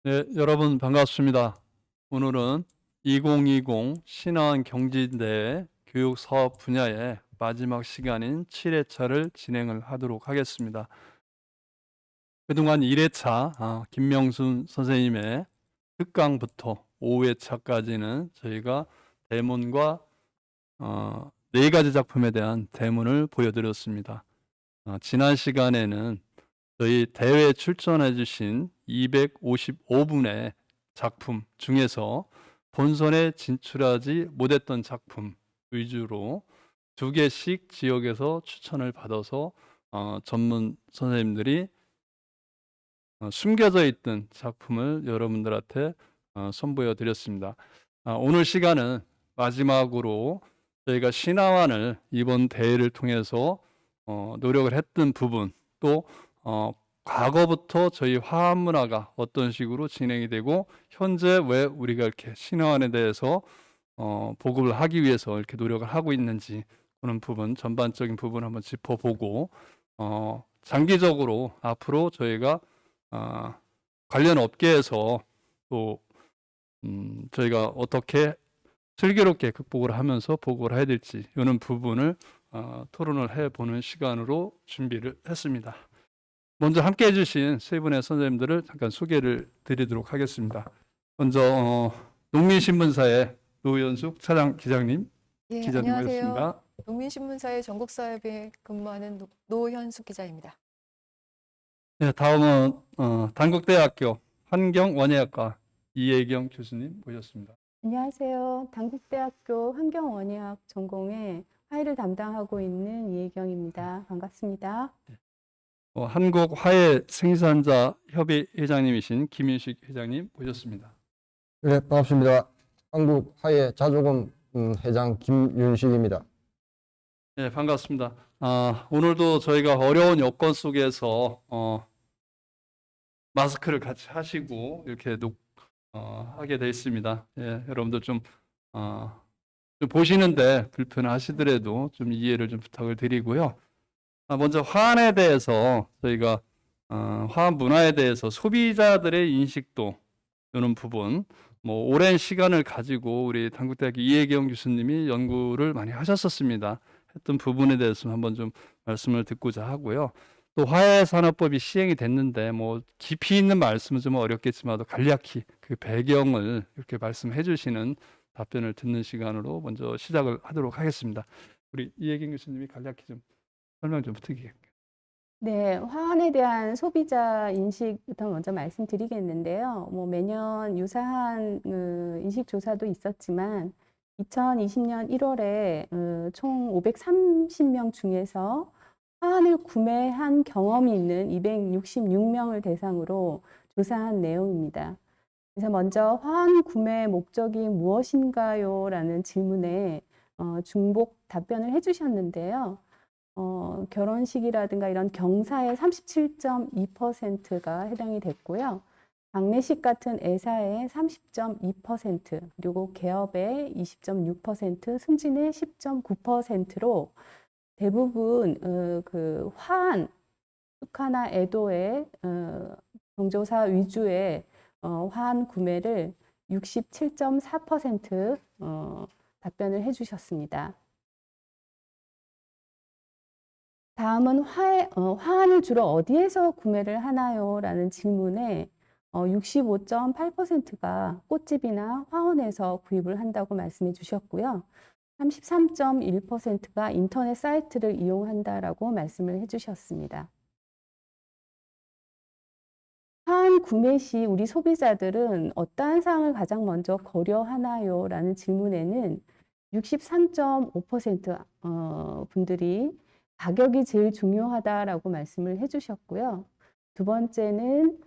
네, 여러분 반갑습니다. 오늘은 2020 신한 경진대회 교육사업 분야의 마지막 시간인 7회차를 진행을 하도록 하겠습니다. 그동안 1회차 김명순 선생님의 특강부터 5회차까지는 저희가 대문과 4가지 작품에 대한 대문을 보여드렸습니다. 지난 시간에는 저희 대회에 출전해 주신 255분의 작품 중에서 본선에 진출하지 못했던 작품 위주로 2개씩 지역에서 추천을 받아서 전문 선생님들이 숨겨져 있던 작품을 여러분들한테 선보여 드렸습니다. 오늘 시간은 마지막으로 저희가 신화환을 이번 대회를 통해서 노력을 했던 부분, 또 과거부터 저희 화합 문화가 어떤 식으로 진행이 되고 현재 왜 우리가 이렇게 신화환에 대해서 보급을 하기 위해서 이렇게 노력을 하고 있는지 그런 부분, 전반적인 부분 한번 짚어보고 장기적으로 앞으로 저희가 관련 업계에서 또 저희가 어떻게 슬기롭게 극복을 하면서 보고를 해야 될지 이런 부분을 토론을 해보는 시간으로 준비를 했습니다. 먼저 함께 해주신 세 분의 선생님들을 잠깐 소개를 드리도록 하겠습니다. 먼저 농민신문사의 노현숙 차장 기자님, 예, 기자님 안녕하세요. 모셨습니다. 농민신문사의 전국사업에 근무하는 노현숙 기자입니다. 네, 다음은 단국대학교 환경원예학과 이혜경 교수님 모셨습니다. 안녕하세요. 단국대학교 환경원예학 전공의 화해를 담당하고 있는 이혜경입니다. 반갑습니다. 한국화해 생산자 협의 회장님이신 김윤식 회장님 모셨습니다. 네, 반갑습니다. 한국화해자조금 회장 김윤식입니다. 네, 반갑습니다. 오늘도 저희가 어려운 여건 속에서 마스크를 같이 하시고 이렇게 하게 되어 있습니다. 예, 여러분들 좀 보시는데 불편하시더라도 좀 이해를 좀 부탁을 드리고요. 먼저 화환에 대해서 저희가 화환 문화에 대해서 소비자들의 인식도 이런 부분, 뭐 오랜 시간을 가지고 우리 단국대학교 이혜경 교수님이 연구를 많이 하셨었습니다. 했던 부분에 대해서 한번 좀 말씀을 듣고자 하고요. 또 화해산업법이 시행이 됐는데 뭐 깊이 있는 말씀은 좀 어렵겠지만 간략히 그 배경을 이렇게 말씀해 주시는 답변을 듣는 시간으로 먼저 시작을 하도록 하겠습니다. 우리 이혜경 교수님이 간략히 좀 설명 좀 부탁드릴게요. 네, 화환에 대한 소비자 인식부터 먼저 말씀드리겠는데요. 뭐 매년 유사한 인식 조사도 있었지만 2020년 1월에 총 530명 중에서 화환을 구매한 경험이 있는 266명을 대상으로 조사한 내용입니다. 그래서 먼저 화환 구매 목적이 무엇인가요? 라는 질문에 중복 답변을 해주셨는데요. 결혼식이라든가 이런 경사의 37.2%가 해당이 됐고요. 장례식 같은 애사의 30.2%, 그리고 개업의 20.6%, 승진의 10.9%로 대부분 그 화한, 축하나 애도의 경조사 위주의 화한 구매를 67.4% 답변을 해주셨습니다. 다음은 화환을 주로 어디에서 구매를 하나요? 라는 질문에 65.8%가 꽃집이나 화원에서 구입을 한다고 말씀해 주셨고요. 33.1%가 인터넷 사이트를 이용한다라고 말씀을 해주셨습니다. 화환 구매 시 우리 소비자들은 어떠한 사항을 가장 먼저 고려하나요? 라는 질문에는 63.5% 분들이 가격이 제일 중요하다라고 말씀을 해주셨고요. 두 번째는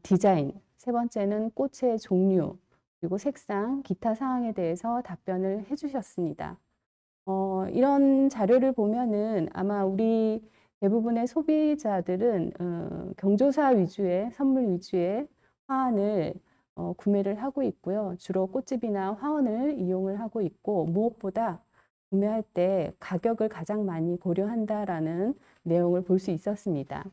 디자인, 세 번째는 꽃의 종류, 그리고 색상, 기타 사항에 대해서 답변을 해주셨습니다. 이런 자료를 보면은 아마 우리 대부분의 소비자들은 경조사 위주의 선물 위주의 화환을 구매를 하고 있고요. 주로 꽃집이나 화원을 이용을 하고 있고 무엇보다 구매할 때 가격을 가장 많이 고려한다라는 내용을 볼 수 있었습니다.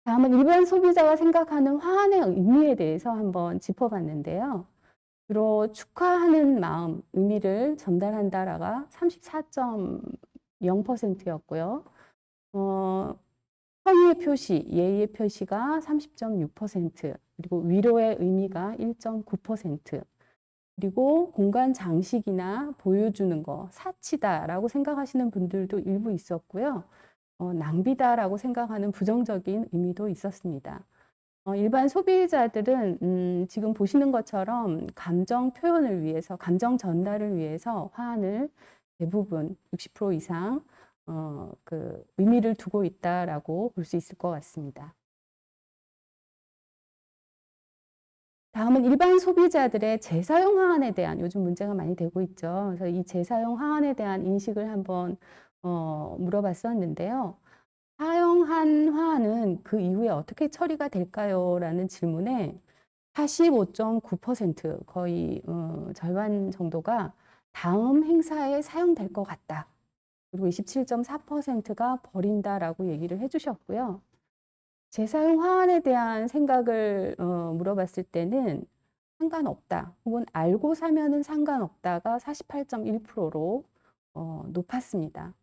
다음은 일반 소비자가 생각하는 화환의 의미에 대해서 한번 짚어봤는데요. 주로 축하하는 마음, 의미를 전달한다라가 34.0%였고요. 성의의 표시, 예의의 표시가 30.6%, 그리고 위로의 의미가 1.9%, 그리고 공간 장식이나 보여주는 거, 사치다라고 생각하시는 분들도 일부 있었고요. 낭비다라고 생각하는 부정적인 의미도 있었습니다. 일반 소비자들은 지금 보시는 것처럼 감정 표현을 위해서, 감정 전달을 위해서 화환을 대부분 60% 이상 그 의미를 두고 있다라고 볼 수 있을 것 같습니다. 다음은 일반 소비자들의 재사용 화환에 대한 요즘 문제가 많이 되고 있죠. 그래서 이 재사용 화환에 대한 인식을 한번 물어봤었는데요. 사용한 화환은 그 이후에 어떻게 처리가 될까요? 라는 질문에 45.9%, 거의 절반 정도가 다음 행사에 사용될 것 같다. 그리고 27.4%가 버린다라고 얘기를 해주셨고요. 재사용 화환에 대한 생각을 물어봤을 때는 상관없다, 혹은 알고 사면은 상관없다가 48.1%로 높았습니다.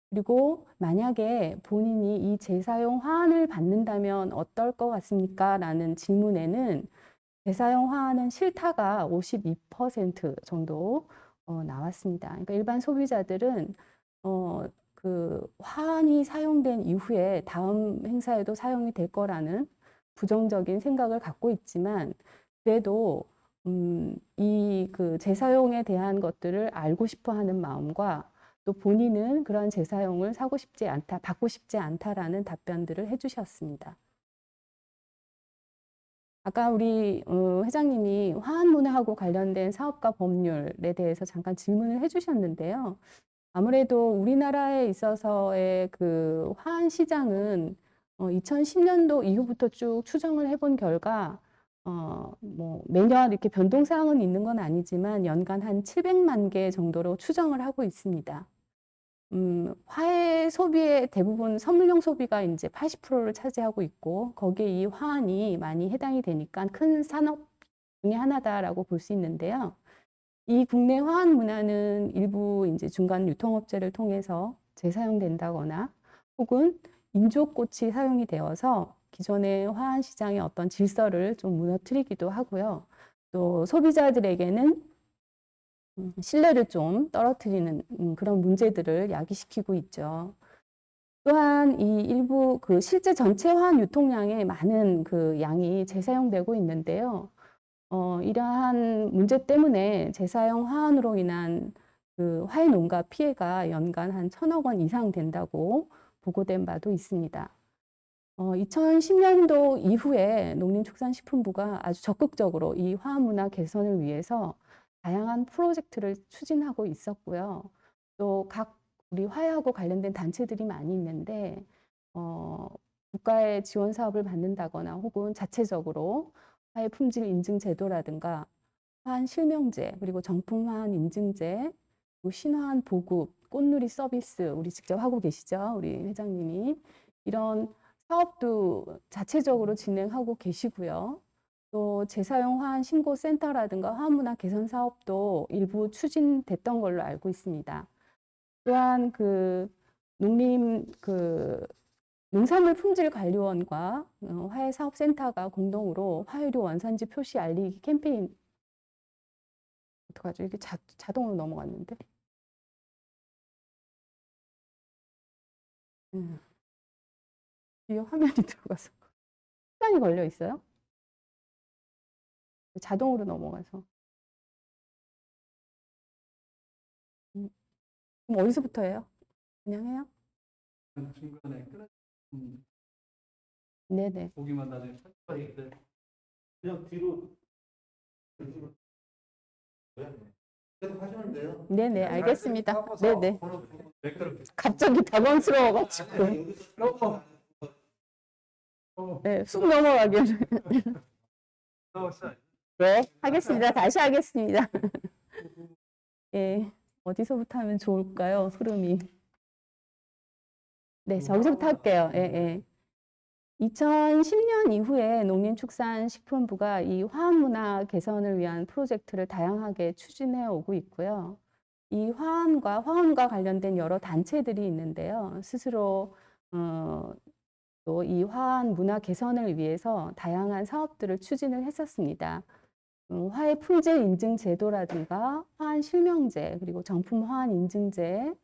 그리고 만약에 본인이 이 재사용 화환을 받는다면 어떨 것 같습니까? 라는 질문에는 재사용 화환은 싫다가 52% 정도 나왔습니다. 그러니까 일반 소비자들은 그 화환이 사용된 이후에 다음 행사에도 사용이 될 거라는 부정적인 생각을 갖고 있지만, 그래도 이 그 재사용에 대한 것들을 알고 싶어 하는 마음과 또 본인은 그러한 재사용을 사고 싶지 않다, 받고 싶지 않다라는 답변들을 해주셨습니다. 아까 우리 회장님이 화환 문화하고 관련된 사업과 법률에 대해서 잠깐 질문을 해주셨는데요. 아무래도 우리나라에 있어서의 그 화환 시장은 2010년도 이후부터 쭉 추정을 해본 결과 뭐 매년 이렇게 변동사항은 있는 건 아니지만 연간 한 700만 개 정도로 추정을 하고 있습니다. 화해 소비의 대부분 선물용 소비가 이제 80%를 차지하고 있고, 거기에 이 화환이 많이 해당이 되니까 큰 산업 중에 하나다라고 볼 수 있는데요. 이 국내 화환 문화는 일부 이제 중간 유통업체를 통해서 재사용된다거나 혹은 인조꽃이 사용이 되어서 기존의 화환 시장의 어떤 질서를 좀 무너뜨리기도 하고요. 또 소비자들에게는 신뢰를 좀 떨어뜨리는 그런 문제들을 야기시키고 있죠. 또한 이 일부 그 실제 전체 화환 유통량의 많은 그 양이 재사용되고 있는데요. 이러한 문제 때문에 재사용 화환으로 인한 그 화해 농가 피해가 연간 한 1,000억 원 이상 된다고 보고된 바도 있습니다. 2010년도 이후에 농림축산식품부가 아주 적극적으로 이 화학 문화 개선을 위해서 다양한 프로젝트를 추진하고 있었고요. 또 각 우리 화해하고 관련된 단체들이 많이 있는데 국가의 지원 사업을 받는다거나 혹은 자체적으로 화해 품질 인증 제도라든가 화한 실명제, 그리고 정품 화한 인증제, 그리고 신화한 보급, 꽃누리 서비스 우리 직접 하고 계시죠, 우리 회장님이. 이런 사업도 자체적으로 진행하고 계시고요. 또 재사용 화한 신고 센터라든가 화한 문화 개선 사업도 일부 추진됐던 걸로 알고 있습니다. 또한 그 농산물 품질 관리원과 화해 사업센터가 공동으로 화해류 원산지 표시 알리기 캠페인, 어떡하죠? 이게 자동으로 넘어갔는데. 이게 화면이 들어가서 시간이 걸려 있어요? 자동으로 넘어가서. 그럼 어디서부터 해요? 그냥 해요? 중간에 끊어 네네. 보기만 나중에 편집할 때 그냥 뒤로 계속 하시면 돼요. 네네, 알겠습니다. 네네. 댓글 갑자기 당황스러워가지고. 여기서 네, 쑥 넘어가기를. 넣었어요. 네, 하겠습니다. 다시 하겠습니다. 예, 어디서부터 하면 좋을까요? 흐름이. 네, 저기서부터 할게요. 예, 예. 2010년 이후에 농림축산식품부가 이 화합문화 개선을 위한 프로젝트를 다양하게 추진해 오고 있고요. 이 화환과 관련된 여러 단체들이 있는데요. 스스로 또 이 화환 문화 개선을 위해서 다양한 사업들을 추진을 했었습니다. 화해 품질 인증 제도라든가 화환 실명제, 그리고 정품 화환 인증제,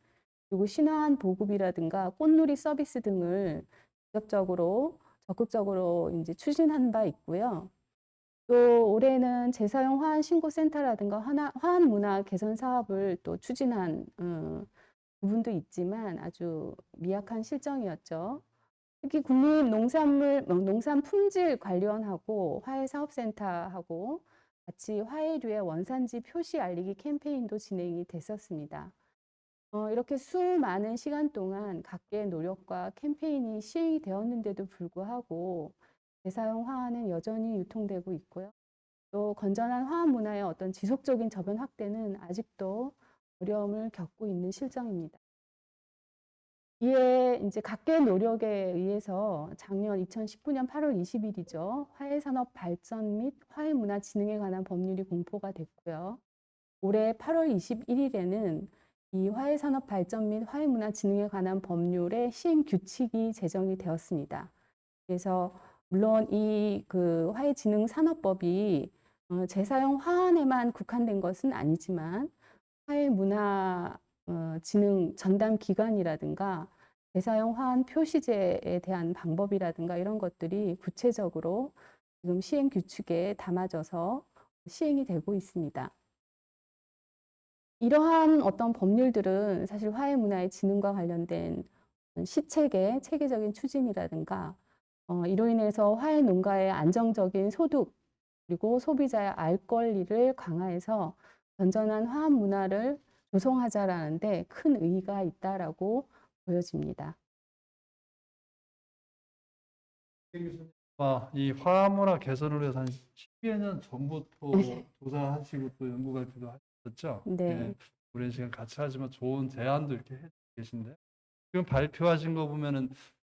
그리고 신화환 보급이라든가 꽃놀이 서비스 등을 직접적으로 적극적으로 이제 추진한 바 있고요. 또 올해는 재사용 화환 신고센터라든가 화환 문화 개선 사업을 또 추진한 부분도 있지만 아주 미약한 실정이었죠. 특히 국립농산품질관리원하고 화해사업센터하고 같이 화해류의 원산지 표시 알리기 캠페인도 진행이 됐었습니다. 이렇게 수많은 시간 동안 각계의 노력과 캠페인이 시행이 되었는데도 불구하고 재사용 화환은 여전히 유통되고 있고요. 또 건전한 화환 문화의 어떤 지속적인 저변 확대는 아직도 어려움을 겪고 있는 실정입니다. 이에 이제 각계의 노력에 의해서 작년 2019년 8월 20일이죠. 화해산업 발전 및 화해문화 진흥에 관한 법률이 공포가 됐고요. 올해 8월 21일에는 이 화해산업 발전 및 화해문화 진흥에 관한 법률의 시행 규칙이 제정이 되었습니다. 그래서 물론 이 화해진흥산업법이 재사용 화환에만 국한된 것은 아니지만 화해문화 진흥 전담 기관이라든가 재사용 화환 표시제에 대한 방법이라든가 이런 것들이 구체적으로 지금 시행 규칙에 담아져서 시행이 되고 있습니다. 이러한 어떤 법률들은 사실 화해 문화의 진흥과 관련된 시책의 체계적인 추진이라든가 이로 인해서 화해 농가의 안정적인 소득 그리고 소비자의 알 권리를 강화해서 건전한 화합 문화를 조성하자라는 데 큰 의의가 있다라고 보여집니다. 이 화합문화 개선을 위해서 한 10여 년 전부터 조사하시고 또 연구 발표도 하셨죠? 네. 예, 오랜 시간 같이 하지만 좋은 제안도 이렇게 해 계신데 지금 발표하신 거 보면은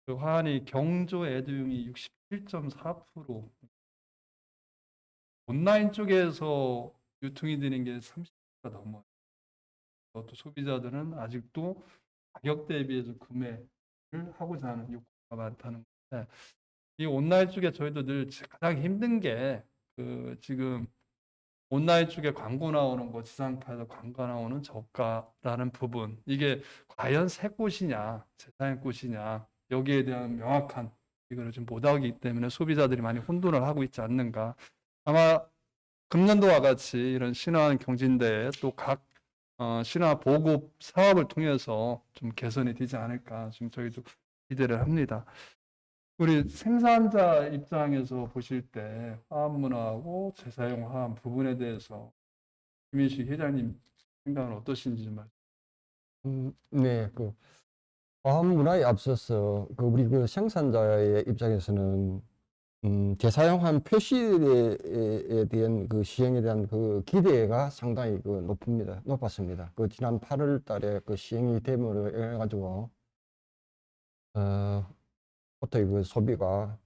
그 화환이 경조 애도용이 67.4%, 온라인 쪽에서 유통이 되는 게 30%가 넘어요. 또 소비자들은 아직도 가격 대비해서 구매를 하고자 하는 욕구가 많다는 건데, 이 온라인 쪽에 저희도 늘 가장 힘든 게 지금 온라인 쪽에 광고 나오는 거, 지상파에서 광고 나오는 저가라는 부분, 이게 과연 새 꽃이냐, 재사용 꽃이냐, 여기에 대한 명확한 이거를 좀 못하기 때문에 소비자들이 많이 혼돈을 하고 있지 않는가. 아마 금년도와 같이 이런 신화환 경진대회 또 각 신화 보급 사업을 통해서 좀 개선이 되지 않을까 지금 저희도 기대를 합니다. 우리 생산자 입장에서 보실 때 화합문화하고 재사용 화합 부분에 대해서 김인식 회장님 생각은 어떠신지 좀 말씀. 네, 화합 문화에 앞서서 우리 생산자의 입장에서는 재사용한 표시에 대한 시행에 대한 기대가 상당히 높았습니다. 지난 8월 달에 시행이 됨으로 해가지고 포터의 소비가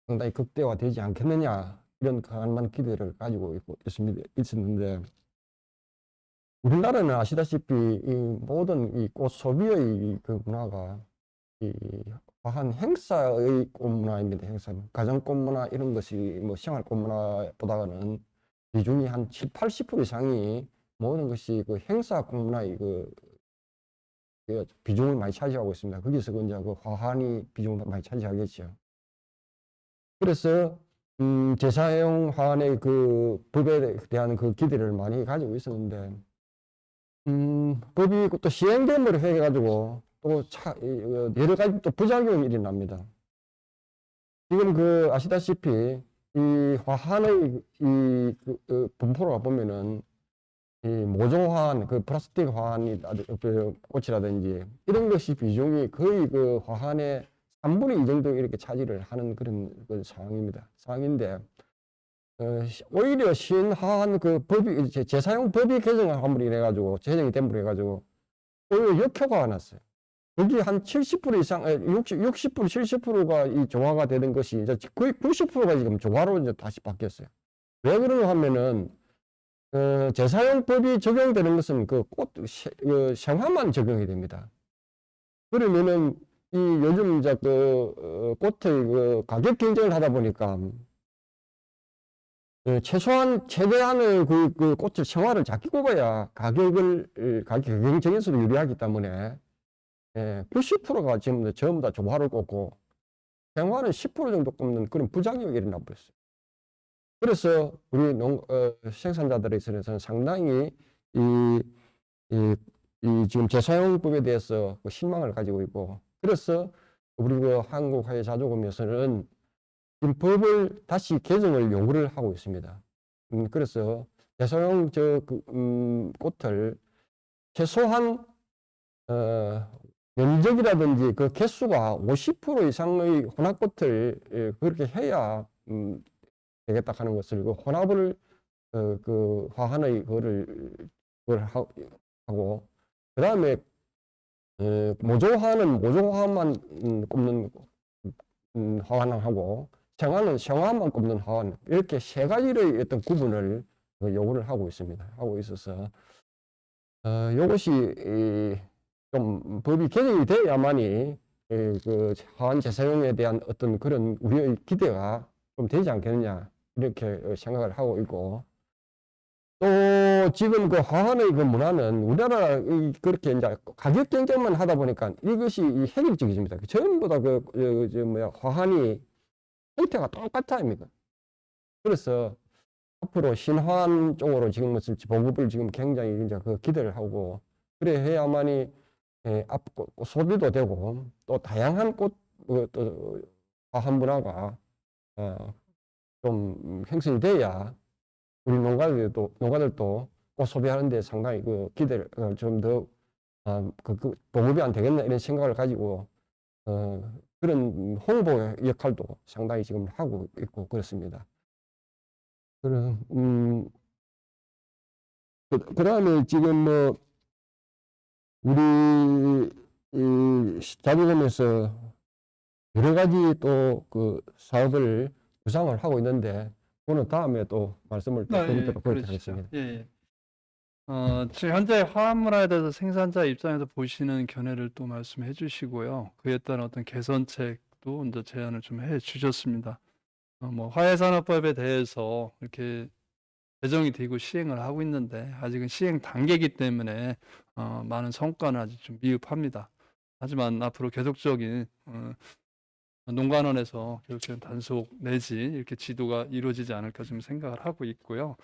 상당히 극대화되지 않겠느냐 이런 강한 기대를 가지고 있었는데 우리나라는 아시다시피 이 모든 이 꽃 소비의 문화가 이 화한 행사의 꽃 문화입니다. 가정 꽃 문화 이런 것이 생활 꽃 문화보다는 비중이 한 70~80% 이상이 모든 것이 행사 꽃 문화의 비중을 많이 차지하고 있습니다. 거기서 이제 화환이 비중을 많이 차지하겠죠. 그래서 재사용 화환의 법에 대한 기대를 많이 가지고 있었는데 법이 또 시행됨으로 해가지고 또 여러 가지 또 부작용이 일어납니다. 지금 아시다시피 이 화환의 분포를 보면은 이 모종화한 플라스틱 화환이 꽃이라든지 이런 것이 비중이 거의 화환의 3분의 2 정도 이렇게 차지를 하는 그런 상황인데 오히려 신화한 법이 재사용 법이 개정을 함으로 인해 가지고 제정이 됨으로 해 가지고 오히려 역효과가 났어요. 거기 한 70% 이상, 60% 70%가 이 조화가 되는 것이 이제 거의 90%가 지금 조화로 이제 다시 바뀌었어요. 왜 그러냐 하면은 재사용법이 적용되는 것은 그 생화만 적용이 됩니다. 그러면은 이 요즘 이제 꽃의 가격 경쟁을 하다 보니까 최대한의 그 꽃을 생화를 작게 꼽아야 가격 경쟁에서도 유리하기 때문에 90%가 지금 전부 다 조화를 꽂고 생화는 10% 정도 꼽는 그런 부작용이 일어나 버렸어요. 그래서 우리 생산자들에 있어서는 상당히 이 지금 재사용법에 대해서 실망을 가지고 있고, 그래서 우리 한국화훼자조금에서는 지금 법을 다시 개정을 요구를 하고 있습니다. 그래서 재사용 꽃을 최소한 면적이라든지 그 개수가 50% 이상의 혼합꽃을 그렇게 해야 되겠다 하는 것을, 그 혼합을 그 화환의 그걸 하고, 그 다음에 모조화는 모조화만 꼽는 화환을 하고, 생화는 생화만 꼽는 화환, 이렇게 세 가지의 어떤 구분을 요구를 하고 있습니다. 하고 있어서 이것이 좀 법이 개정이 돼야만이 그 화환 재사용에 대한 어떤 그런 우리의 기대가 좀 되지 않겠느냐, 이렇게 생각을 하고 있고, 또 지금 그 화환의 그 문화는 우리나라 그렇게 이제 가격 경쟁만 하다 보니까 이것이 획일적이집니다. 전부 다 화환이 형태가 똑같아입니다. 그래서 앞으로 신화환 쪽으로 지금 보급을 지금 굉장히 이제 기대를 하고, 그래 해야만이 소비도 되고 또 다양한 또 화환 문화가 좀 형성이 돼야 우리 농가들도 꽃 소비하는 데 상당히 기대를 좀 더 보급이 안 되겠나 이런 생각을 가지고 그런 홍보 역할도 상당히 지금 하고 있고 그렇습니다. 그다음에 지금 우리 이 자조금에서 여러 가지 또 그 사업을 구상을 하고 있는데, 오늘 다음에 또 말씀을 또 드리도록 그렇게 그러시죠. 하겠습니다. 예. 지금 현재 화학 문화에 대해서 생산자 입장에서 보시는 견해를 또 말씀해 주시고요. 그에 따른 어떤 개선책도 이제 제안을 좀 해 주셨습니다. 뭐 화훼산업법에 대해서 이렇게 제정이 되고 시행을 하고 있는데 아직은 시행 단계이기 때문에 많은 성과는 아직 좀 미흡합니다. 하지만 앞으로 계속적인 농관원에서 계속적인 단속 내지 이렇게 지도가 이루어지지 않을까 좀 생각을 하고 있고요.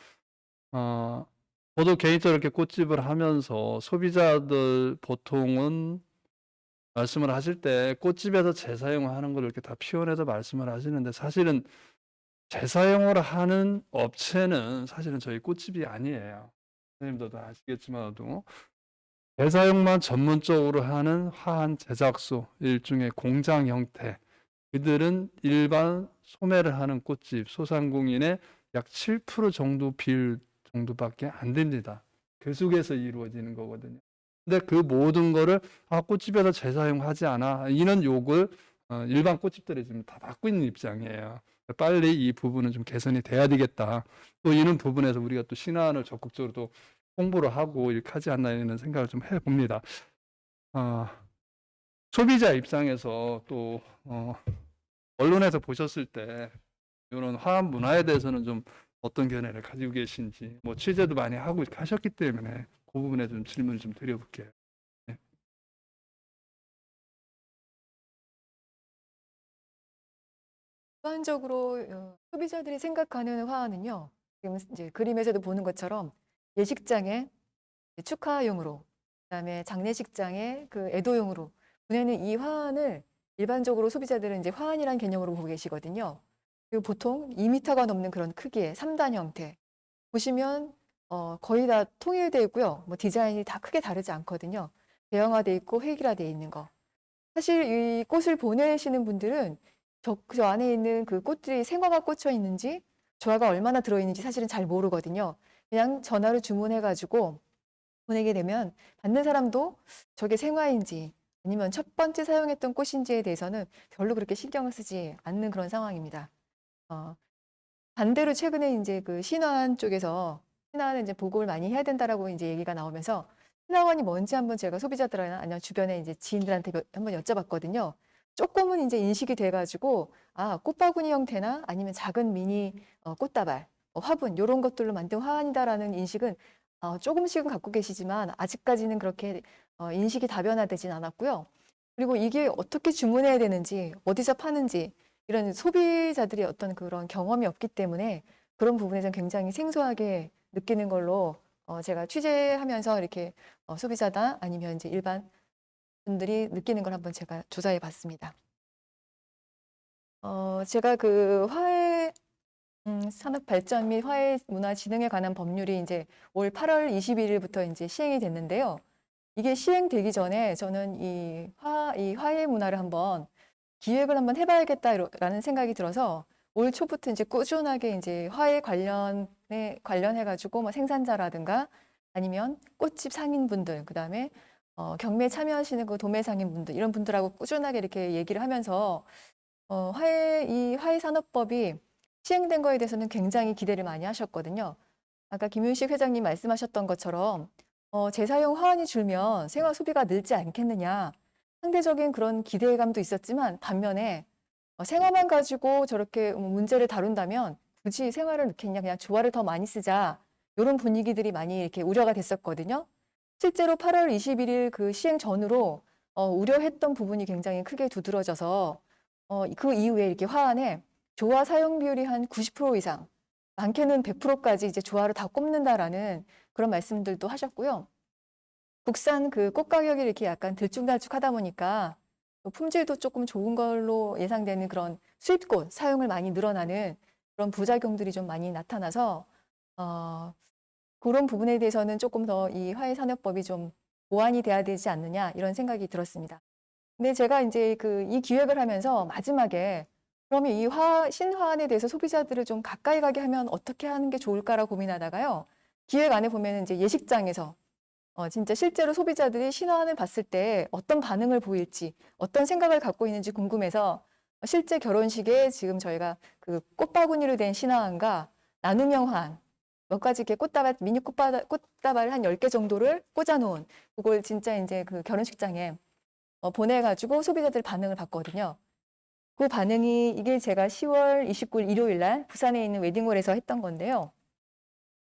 저도 개인적으로 이렇게 꽃집을 하면서 소비자들 보통은 말씀을 하실 때 꽃집에서 재사용하는 걸 이렇게 다 피워내서 말씀을 하시는데, 사실은 재사용을 하는 업체는 사실은 저희 꽃집이 아니에요. 선생님들도 아시겠지만도 재사용만 전문적으로 하는 화환 제작소, 일종의 공장 형태, 그들은 일반 소매를 하는 꽃집 소상공인의 약 7% 정도 비율 정도밖에 안 됩니다. 그 속에서 이루어지는 거거든요. 근데 그 모든 거를 꽃집에서 재사용하지 않아, 이런 욕을 일반 꽃집들이 지금 다 받고 있는 입장이에요. 빨리 이 부분은 좀 개선이 돼야 되겠다. 또 이런 부분에서 우리가 또 신안을 적극적으로 또 홍보를 하고 이렇게 하지 않나 이런 생각을 좀 해봅니다. 소비자 입장에서 또 언론에서 보셨을 때 이런 화학 문화에 대해서는 좀 어떤 견해를 가지고 계신지, 뭐 취재도 많이 하고 이렇게 하셨기 때문에 그 부분에 좀 질문을 좀 드려볼게요. 네. 일반적으로 소비자들이 생각하는 화환은요, 지금 이제 그림에서도 보는 것처럼 예식장에 축하용으로, 그다음에 장례식장에 그 애도용으로 보내는 이 화환을 일반적으로 소비자들은 이제 화환이라는 개념으로 보고 계시거든요. 그리고 보통 2m가 넘는 그런 크기의 3단 형태 보시면 거의 다 통일되어 있고요. 뭐 디자인이 다 크게 다르지 않거든요. 대형화되어 있고 획일화되어 있는 거. 사실 이 꽃을 보내시는 분들은 저 안에 있는 그 꽃들이 생화가 꽂혀 있는지 조화가 얼마나 들어있는지 사실은 잘 모르거든요. 그냥 전화로 주문해가지고 보내게 되면 받는 사람도 저게 생화인지 아니면 첫 번째 사용했던 꽃인지에 대해서는 별로 그렇게 신경을 쓰지 않는 그런 상황입니다. 어, 반대로 최근에 이제 그 신화원 쪽에서 신화원은 이제 보급을 많이 해야 된다라고 이제 얘기가 나오면서 신화원이 뭔지 한번 제가 소비자들이나 아니면 주변에 이제 지인들한테 한번 여쭤봤거든요. 조금은 이제 인식이 돼가지고 아 꽃바구니 형태나 아니면 작은 미니 꽃다발, 화분 이런 것들로 만든 화환이다라는 인식은 조금씩은 갖고 계시지만 아직까지는 그렇게 인식이 다변화되진 않았고요. 그리고 이게 어떻게 주문해야 되는지 어디서 파는지 이런 소비자들이 어떤 그런 경험이 없기 때문에 그런 부분에서는 굉장히 생소하게 느끼는 걸로 제가 취재하면서 이렇게 소비자다 아니면 이제 일반 분들이 느끼는 걸 한번 제가 조사해 봤습니다. 제가 그 화해 산업 발전 및 화해 문화 진흥에 관한 법률이 이제 올 8월 21일부터 이제 시행이 됐는데요. 이게 시행되기 전에 저는 이 화해 문화를 한번 기획을 한번 해봐야겠다라는 생각이 들어서 올 초부터 이제 꾸준하게 이제 화해 관련해가지고 뭐 생산자라든가 아니면 꽃집 상인분들, 그 다음에 경매에 참여하시는 그 도매 상인분들 이런 분들하고 꾸준하게 이렇게 얘기를 하면서 이 화해 산업법이 시행된 거에 대해서는 굉장히 기대를 많이 하셨거든요. 아까 김윤식 회장님 말씀하셨던 것처럼 재사용 화환이 줄면 생활 소비가 늘지 않겠느냐. 상대적인 그런 기대감도 있었지만 반면에 생활만 가지고 저렇게 문제를 다룬다면 굳이 생활을 넣겠냐, 그냥 조화를 더 많이 쓰자. 이런 분위기들이 많이 이렇게 우려가 됐었거든요. 실제로 8월 21일 그 시행 전후로 우려했던 부분이 굉장히 크게 두드러져서 그 이후에 이렇게 화환에 조화 사용 비율이 한 90% 이상, 많게는 100%까지 이제 조화를 다 꼽는다라는 그런 말씀들도 하셨고요. 국산 그 꽃 가격이 이렇게 약간 들쭉날쭉하다 보니까 또 품질도 조금 좋은 걸로 예상되는 그런 수입꽃 사용을 많이 늘어나는 그런 부작용들이 좀 많이 나타나서 그런 부분에 대해서는 조금 더 이 화해산업법이 좀 보완이 돼야 되지 않느냐 이런 생각이 들었습니다. 근데 제가 이제 이 기획을 하면서 마지막에 그러면 이 신화환에 대해서 소비자들을 좀 가까이 가게 하면 어떻게 하는 게 좋을까라고 고민하다가요. 기획 안에 보면 이제 예식장에서 진짜 실제로 소비자들이 신화환을 봤을 때 어떤 반응을 보일지, 어떤 생각을 갖고 있는지 궁금해서 실제 결혼식에 지금 저희가 그 꽃바구니로 된 신화환과 나눔형 화환, 몇 가지 이렇게 꽃다발, 미니 꽃다발 한 10개 정도를 꽂아놓은 그걸 진짜 이제 그 결혼식장에 보내가지고 소비자들 반응을 봤거든요. 그 반응이 이게 제가 10월 29일 일요일 날 부산에 있는 웨딩홀에서 했던 건데요.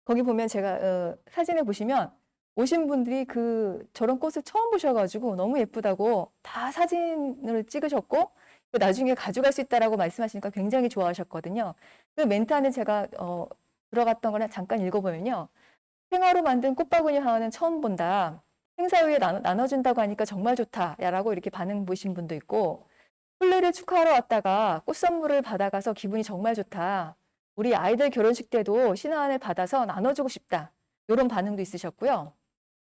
거기 보면 제가 사진을 보시면 오신 분들이 저런 꽃을 처음 보셔가지고 너무 예쁘다고 다 사진을 찍으셨고 나중에 가져갈 수 있다라고 말씀하시니까 굉장히 좋아하셨거든요. 그 멘트 안에 제가 들어갔던 걸 잠깐 읽어보면요. 생화로 만든 꽃바구니 화환은 처음 본다. 행사 후에 나눠준다고 하니까 정말 좋다라고 이렇게 반응 보신 분도 있고 혼례를 축하하러 왔다가 꽃 선물을 받아가서 기분이 정말 좋다. 우리 아이들 결혼식 때도 신화환을 받아서 나눠주고 싶다. 이런 반응도 있으셨고요.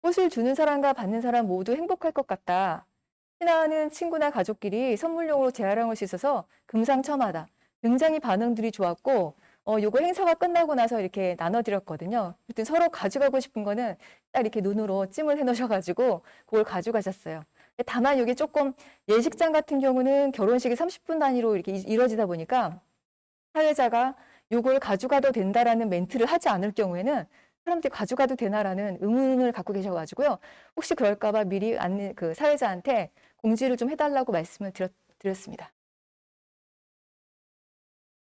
꽃을 주는 사람과 받는 사람 모두 행복할 것 같다. 신화환은 친구나 가족끼리 선물용으로 재활용할 수 있어서 금상첨화다. 굉장히 반응들이 좋았고 요거 행사가 끝나고 나서 이렇게 나눠드렸거든요. 그랬더니 서로 가져가고 싶은 거는 딱 이렇게 눈으로 찜을 해놓으셔가지고 그걸 가져가셨어요. 다만 이게 조금 예식장 같은 경우는 결혼식이 30분 단위로 이렇게 이루어지다 보니까 사회자가 요걸 가져가도 된다라는 멘트를 하지 않을 경우에는 사람들이 가져가도 되나라는 의문을 갖고 계셔가지고요. 혹시 그럴까봐 미리 그 사회자한테 공지를 좀 해달라고 말씀을 드렸습니다.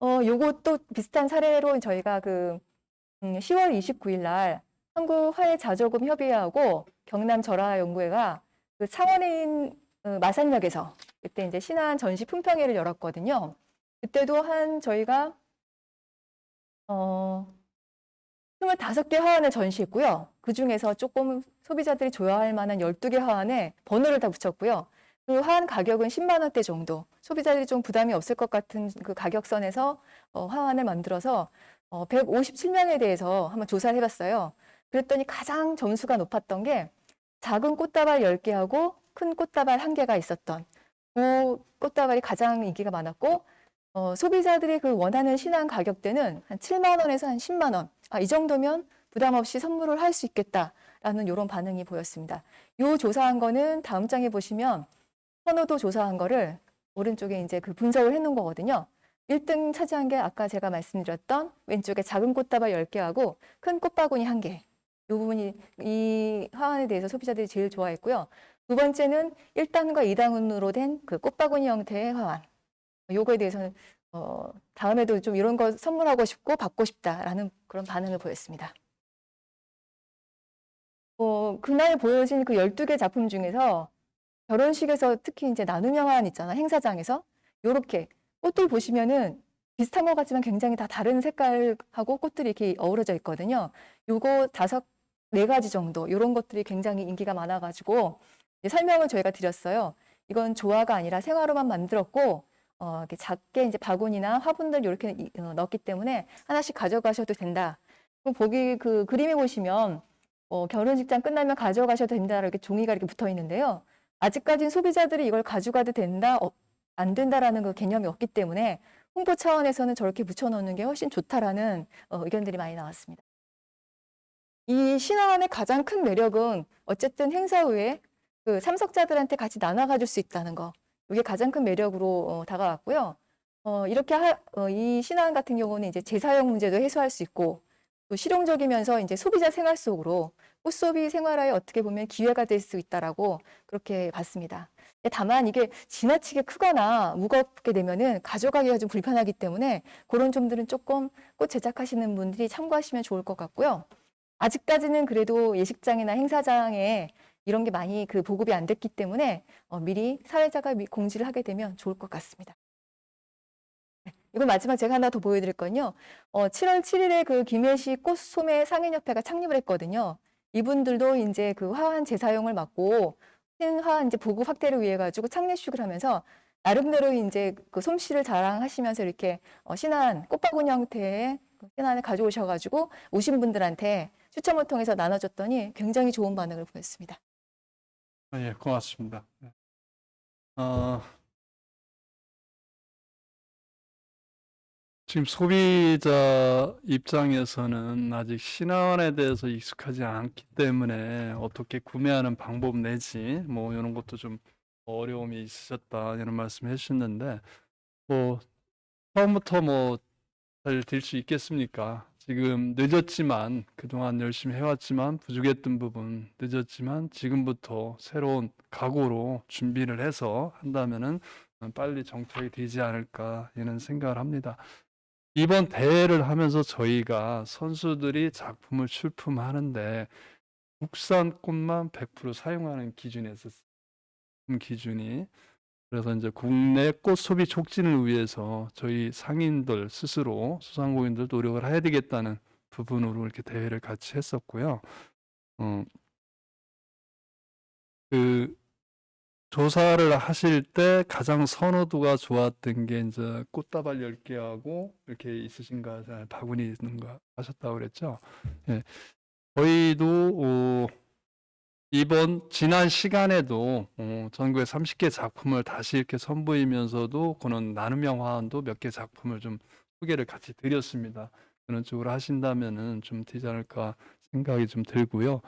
요것도 비슷한 사례로 저희가 10월 29일 날 한국화해자조금 협의회하고 경남절화연구회가 그 창원에 있는 마산역에서 그때 이제 신안 전시 품평회를 열었거든요. 그때도 저희가 25개 화환을 전시했고요. 그 중에서 조금 소비자들이 좋아할 만한 12개 화환에 번호를 다 붙였고요. 그 화환 가격은 10만 원대 정도. 소비자들이 좀 부담이 없을 것 같은 그 가격선에서 화환을 만들어서 157명에 대해서 한번 조사를 해봤어요. 그랬더니 가장 점수가 높았던 게 작은 꽃다발 10개하고 큰 꽃다발 1개가 있었던 그 꽃다발이 가장 인기가 많았고 소비자들이 그 원하는 신안 가격대는 한 7만 원에서 한 10만 원. 이 정도면 부담 없이 선물을 할 수 있겠다. 라는 이런 반응이 보였습니다. 요 조사한 거는 다음 장에 보시면 선호도 조사한 거를 오른쪽에 이제 그 분석을 해놓은 거거든요. 1등 차지한 게 아까 제가 말씀드렸던 왼쪽에 작은 꽃다발 10개하고 큰 꽃바구니 1개. 이 부분이 이 화환에 대해서 소비자들이 제일 좋아했고요. 두 번째는 1단과 2단으로 된 그 꽃바구니 형태의 화환. 요거에 대해서는 다음에도 좀 이런 거 선물하고 싶고 받고 싶다라는 그런 반응을 보였습니다. 그날 보여진 그 12개 작품 중에서 결혼식에서 특히 이제 나눔형 화환 있잖아, 행사장에서. 요렇게 꽃들 보시면은 비슷한 것 같지만 굉장히 다 다른 색깔하고 꽃들이 이렇게 어우러져 있거든요. 요거 4가지 정도, 요런 것들이 굉장히 인기가 많아가지고 이제 설명을 저희가 드렸어요. 이건 조화가 아니라 생화로만 만들었고, 이렇게 작게 이제 바구니나 화분들 이렇게 넣었기 때문에 하나씩 가져가셔도 된다. 그럼 보기 그 그림에 보시면 결혼식장 끝나면 가져가셔도 된다 이렇게 종이가 이렇게 붙어 있는데요. 아직까지는 소비자들이 이걸 가져가도 된다, 안 된다라는 그 개념이 없기 때문에 홍보 차원에서는 저렇게 붙여놓는 게 훨씬 좋다라는 의견들이 많이 나왔습니다. 이 신화환의 가장 큰 매력은 어쨌든 행사 후에 그 참석자들한테 같이 나눠가줄 수 있다는 거. 이게 가장 큰 매력으로 다가왔고요. 이렇게 이 신화환 같은 경우는 이제 재사용 문제도 해소할 수 있고 또 실용적이면서 이제 소비자 생활 속으로 꽃소비 생활화에 어떻게 보면 기회가 될 수 있다라고 그렇게 봤습니다. 다만 이게 지나치게 크거나 무겁게 되면은 가져가기가 좀 불편하기 때문에 그런 점들은 조금 꽃 제작하시는 분들이 참고하시면 좋을 것 같고요. 아직까지는 그래도 예식장이나 행사장에 이런 게 많이 그 보급이 안 됐기 때문에 미리 사회자가 공지를 하게 되면 좋을 것 같습니다. 이거 마지막 제가 하나 더 보여드릴 건요. 7월 7일에 그 김해시 꽃소매 상인협회가 창립을 했거든요. 이분들도 이제 그 화환 재사용을 막고 신화환 이제 보급 확대를 위해 가지고 창립식을 하면서 나름대로 이제 그 솜씨를 자랑하시면서 이렇게 신화환 꽃바구니 형태의 신화환을 가져오셔가지고 오신 분들한테 추첨을 통해서 나눠줬더니 굉장히 좋은 반응을 보였습니다. 예, 고맙습니다. 지금 소비자 입장에서는 아직 신화환에 대해서 익숙하지 않기 때문에 어떻게 구매하는 방법 내지 뭐 이런 것도 좀 어려움이 있으셨다 이런 말씀 해주셨는데 뭐 처음부터 뭐 잘 될 수 있겠습니까? 지금 늦었지만 그동안 열심히 해왔지만 부족했던 부분 늦었지만 지금부터 새로운 각오로 준비를 해서 한다면은 빨리 정착이 되지 않을까 이런 생각을 합니다. 이번 대회를 하면서 저희가 선수들이 작품을 출품하는데 국산 꽃만 100% 사용하는 기준이었었어요. 기준이. 그래서 이제 국내 꽃 소비 촉진을 위해서 저희 상인들 스스로 소상공인들 노력을 해야 되겠다는 부분으로 이렇게 대회를 같이 했었고요. 그 조사를 하실 때 가장 선호도가 좋았던 게 이제 꽃다발 10개하고 이렇게 있으신가 바구니 있는가 하셨다고 그랬죠. 예. 저희도 이번 지난 시간에도 전국에 30개 작품을 다시 이렇게 선보이면서도 그런 나눔형 화환도 몇 개 작품을 좀 소개를 같이 드렸습니다. 그런 쪽으로 하신다면은 좀 되지 않을까 생각이 좀 들고요.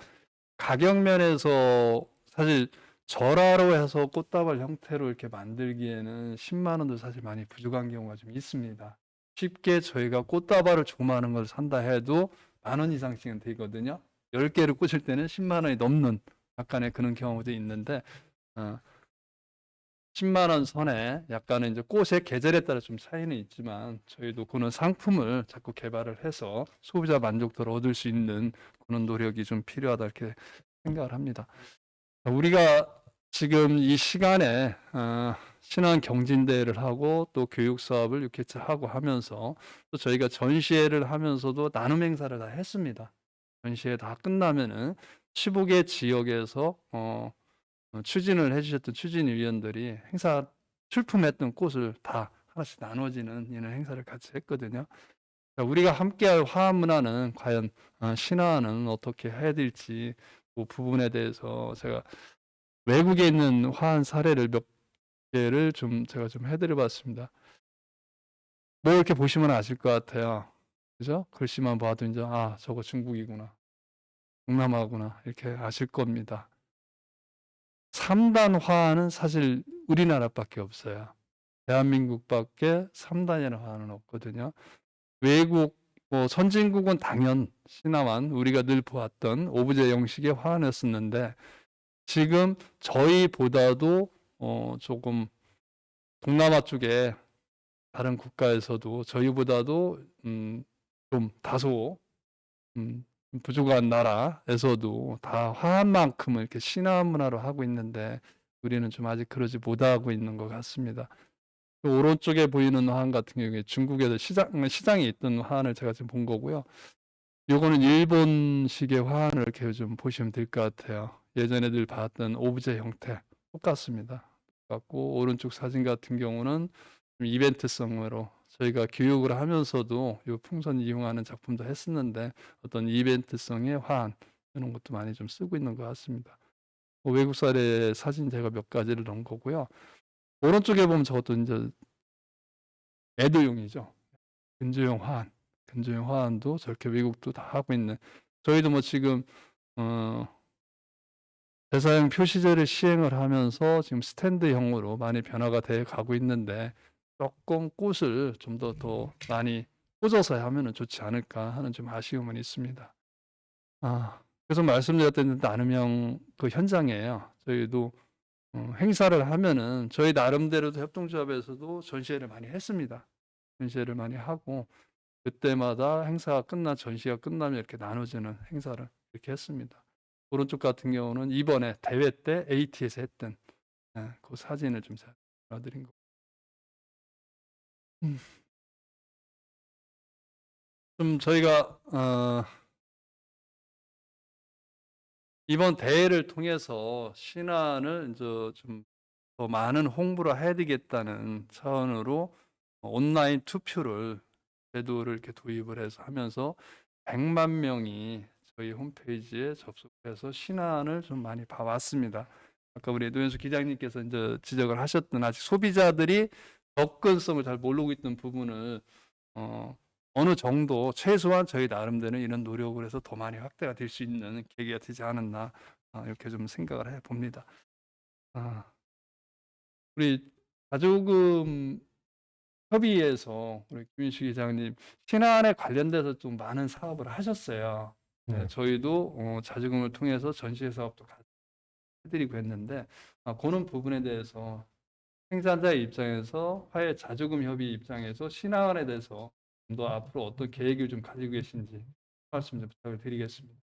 가격 면에서 사실 절하로 해서 꽃다발 형태로 이렇게 만들기에는 10만 원도 사실 많이 부족한 경우가 좀 있습니다. 쉽게 저희가 꽃다발을 조그마한 걸 산다 해도 10,000원 이상씩은 되거든요. 10개를 꽂을 때는 10만 원이 넘는 약간의 그런 경우도 있는데 10만 원 선에 약간은 이제 꽃의 계절에 따라 좀 차이는 있지만 저희도 그런 상품을 자꾸 개발을 해서 소비자 만족도를 얻을 수 있는 그런 노력이 좀 필요하다 이렇게 생각을 합니다. 우리가 지금 이 시간에 신안 경진대회를 하고 또 교육 사업을 이렇게 하고 하면서 또 저희가 전시회를 하면서도 나눔 행사를 다 했습니다. 전시회 다 끝나면은 15개 지역에서 추진을 해주셨던 추진위원들이 행사 출품했던 꽃을 다 하나씩 나눠지는 이런 행사를 같이 했거든요. 우리가 함께할 화합 문화는 과연 신화는 어떻게 해야 될지 그 부분에 대해서 제가 외국에 있는 화한 사례를 몇 개를 제가 좀 해드려봤습니다. 뭐 이렇게 보시면 아실 것 같아요. 그죠? 글씨만 봐도 이제 저거 중국이구나. 동남아구나 이렇게 아실 겁니다. 3단 화환은 사실 우리나라밖에 없어요. 대한민국밖에 3단이라는 화환은 없거든요. 외국 뭐 선진국은 당연 신화환 우리가 늘 보았던 오브제 형식의 화환이었었는데 지금 저희보다도 조금 동남아 쪽에 다른 국가에서도 저희보다도 좀 다소 부족한 나라에서도 다 화환만큼은 이렇게 신화 문화로 하고 있는데 우리는 좀 아직 그러지 못하고 있는 것 같습니다. 그 오른쪽에 보이는 화환 같은 경우에 중국에서 시장에 있던 화환을 제가 지금 본 거고요. 요거는 일본식의 화환을 이렇게 좀 보시면 될 것 같아요. 예전에 늘 봤던 오브제 형태 똑같습니다. 똑같고 오른쪽 사진 같은 경우는 좀 이벤트성으로 저희가 교육을 하면서도 요 풍선 이용하는 작품도 했었는데 어떤 이벤트성의 화환 이런 것도 많이 좀 쓰고 있는 것 같습니다. 외국 사례 사진 제가 몇 가지를 넣은 거고요. 오른쪽에 보면 저것도 이제 애도용이죠. 근조용 화환. 근조용 화환도 저렇게 외국도 다 하고 있는. 저희도 뭐 지금 대사형 표시제를 시행을 하면서 지금 스탠드형으로 많이 변화가 돼 가고 있는데 조금 꽃을 좀 더 많이 꽂아서 하면은 좋지 않을까 하는 좀 아쉬움은 있습니다. 계속 말씀드렸던 나눔형 그 현장이에요. 저희도 행사를 하면은 저희 나름대로도 협동조합에서도 전시회를 많이 했습니다. 전시회를 많이 하고 그때마다 행사가 전시가 끝나면 이렇게 나눠주는 행사를 이렇게 했습니다. 오른쪽 같은 경우는 이번에 대회 때 AT에서 했던 그 사진을 좀 잘 보여드린 거. 좀 저희가 이번 대회를 통해서 신안을 이제 좀 더 많은 홍보를 해야 되겠다는 차원으로 온라인 투표를 제도를 이렇게 도입을 해서 하면서 100만 명이 저희 홈페이지에 접속해서 신안을 좀 많이 봐왔습니다. 아까 우리 노현수 기자님께서 이제 지적을 하셨던 아직 소비자들이 접근성을 잘 모르고 있던 부분을 어느 정도 최소한 저희 나름대로 이런 노력을 해서 더 많이 확대가 될 수 있는 계기가 되지 않았나 이렇게 좀 생각을 해봅니다. 우리 가조금 협의회에서 우리 김윤식 기자님 신안에 관련돼서 좀 많은 사업을 하셨어요. 네. 저희도 자조금을 통해서 전시회 사업도 같이 해드리고 했는데 그런 부분에 대해서 생산자의 입장에서 화해 자조금 협의 입장에서 신안에 대해서 좀 더 앞으로 어떤 계획을 좀 가지고 계신지 말씀 좀 부탁을 드리겠습니다.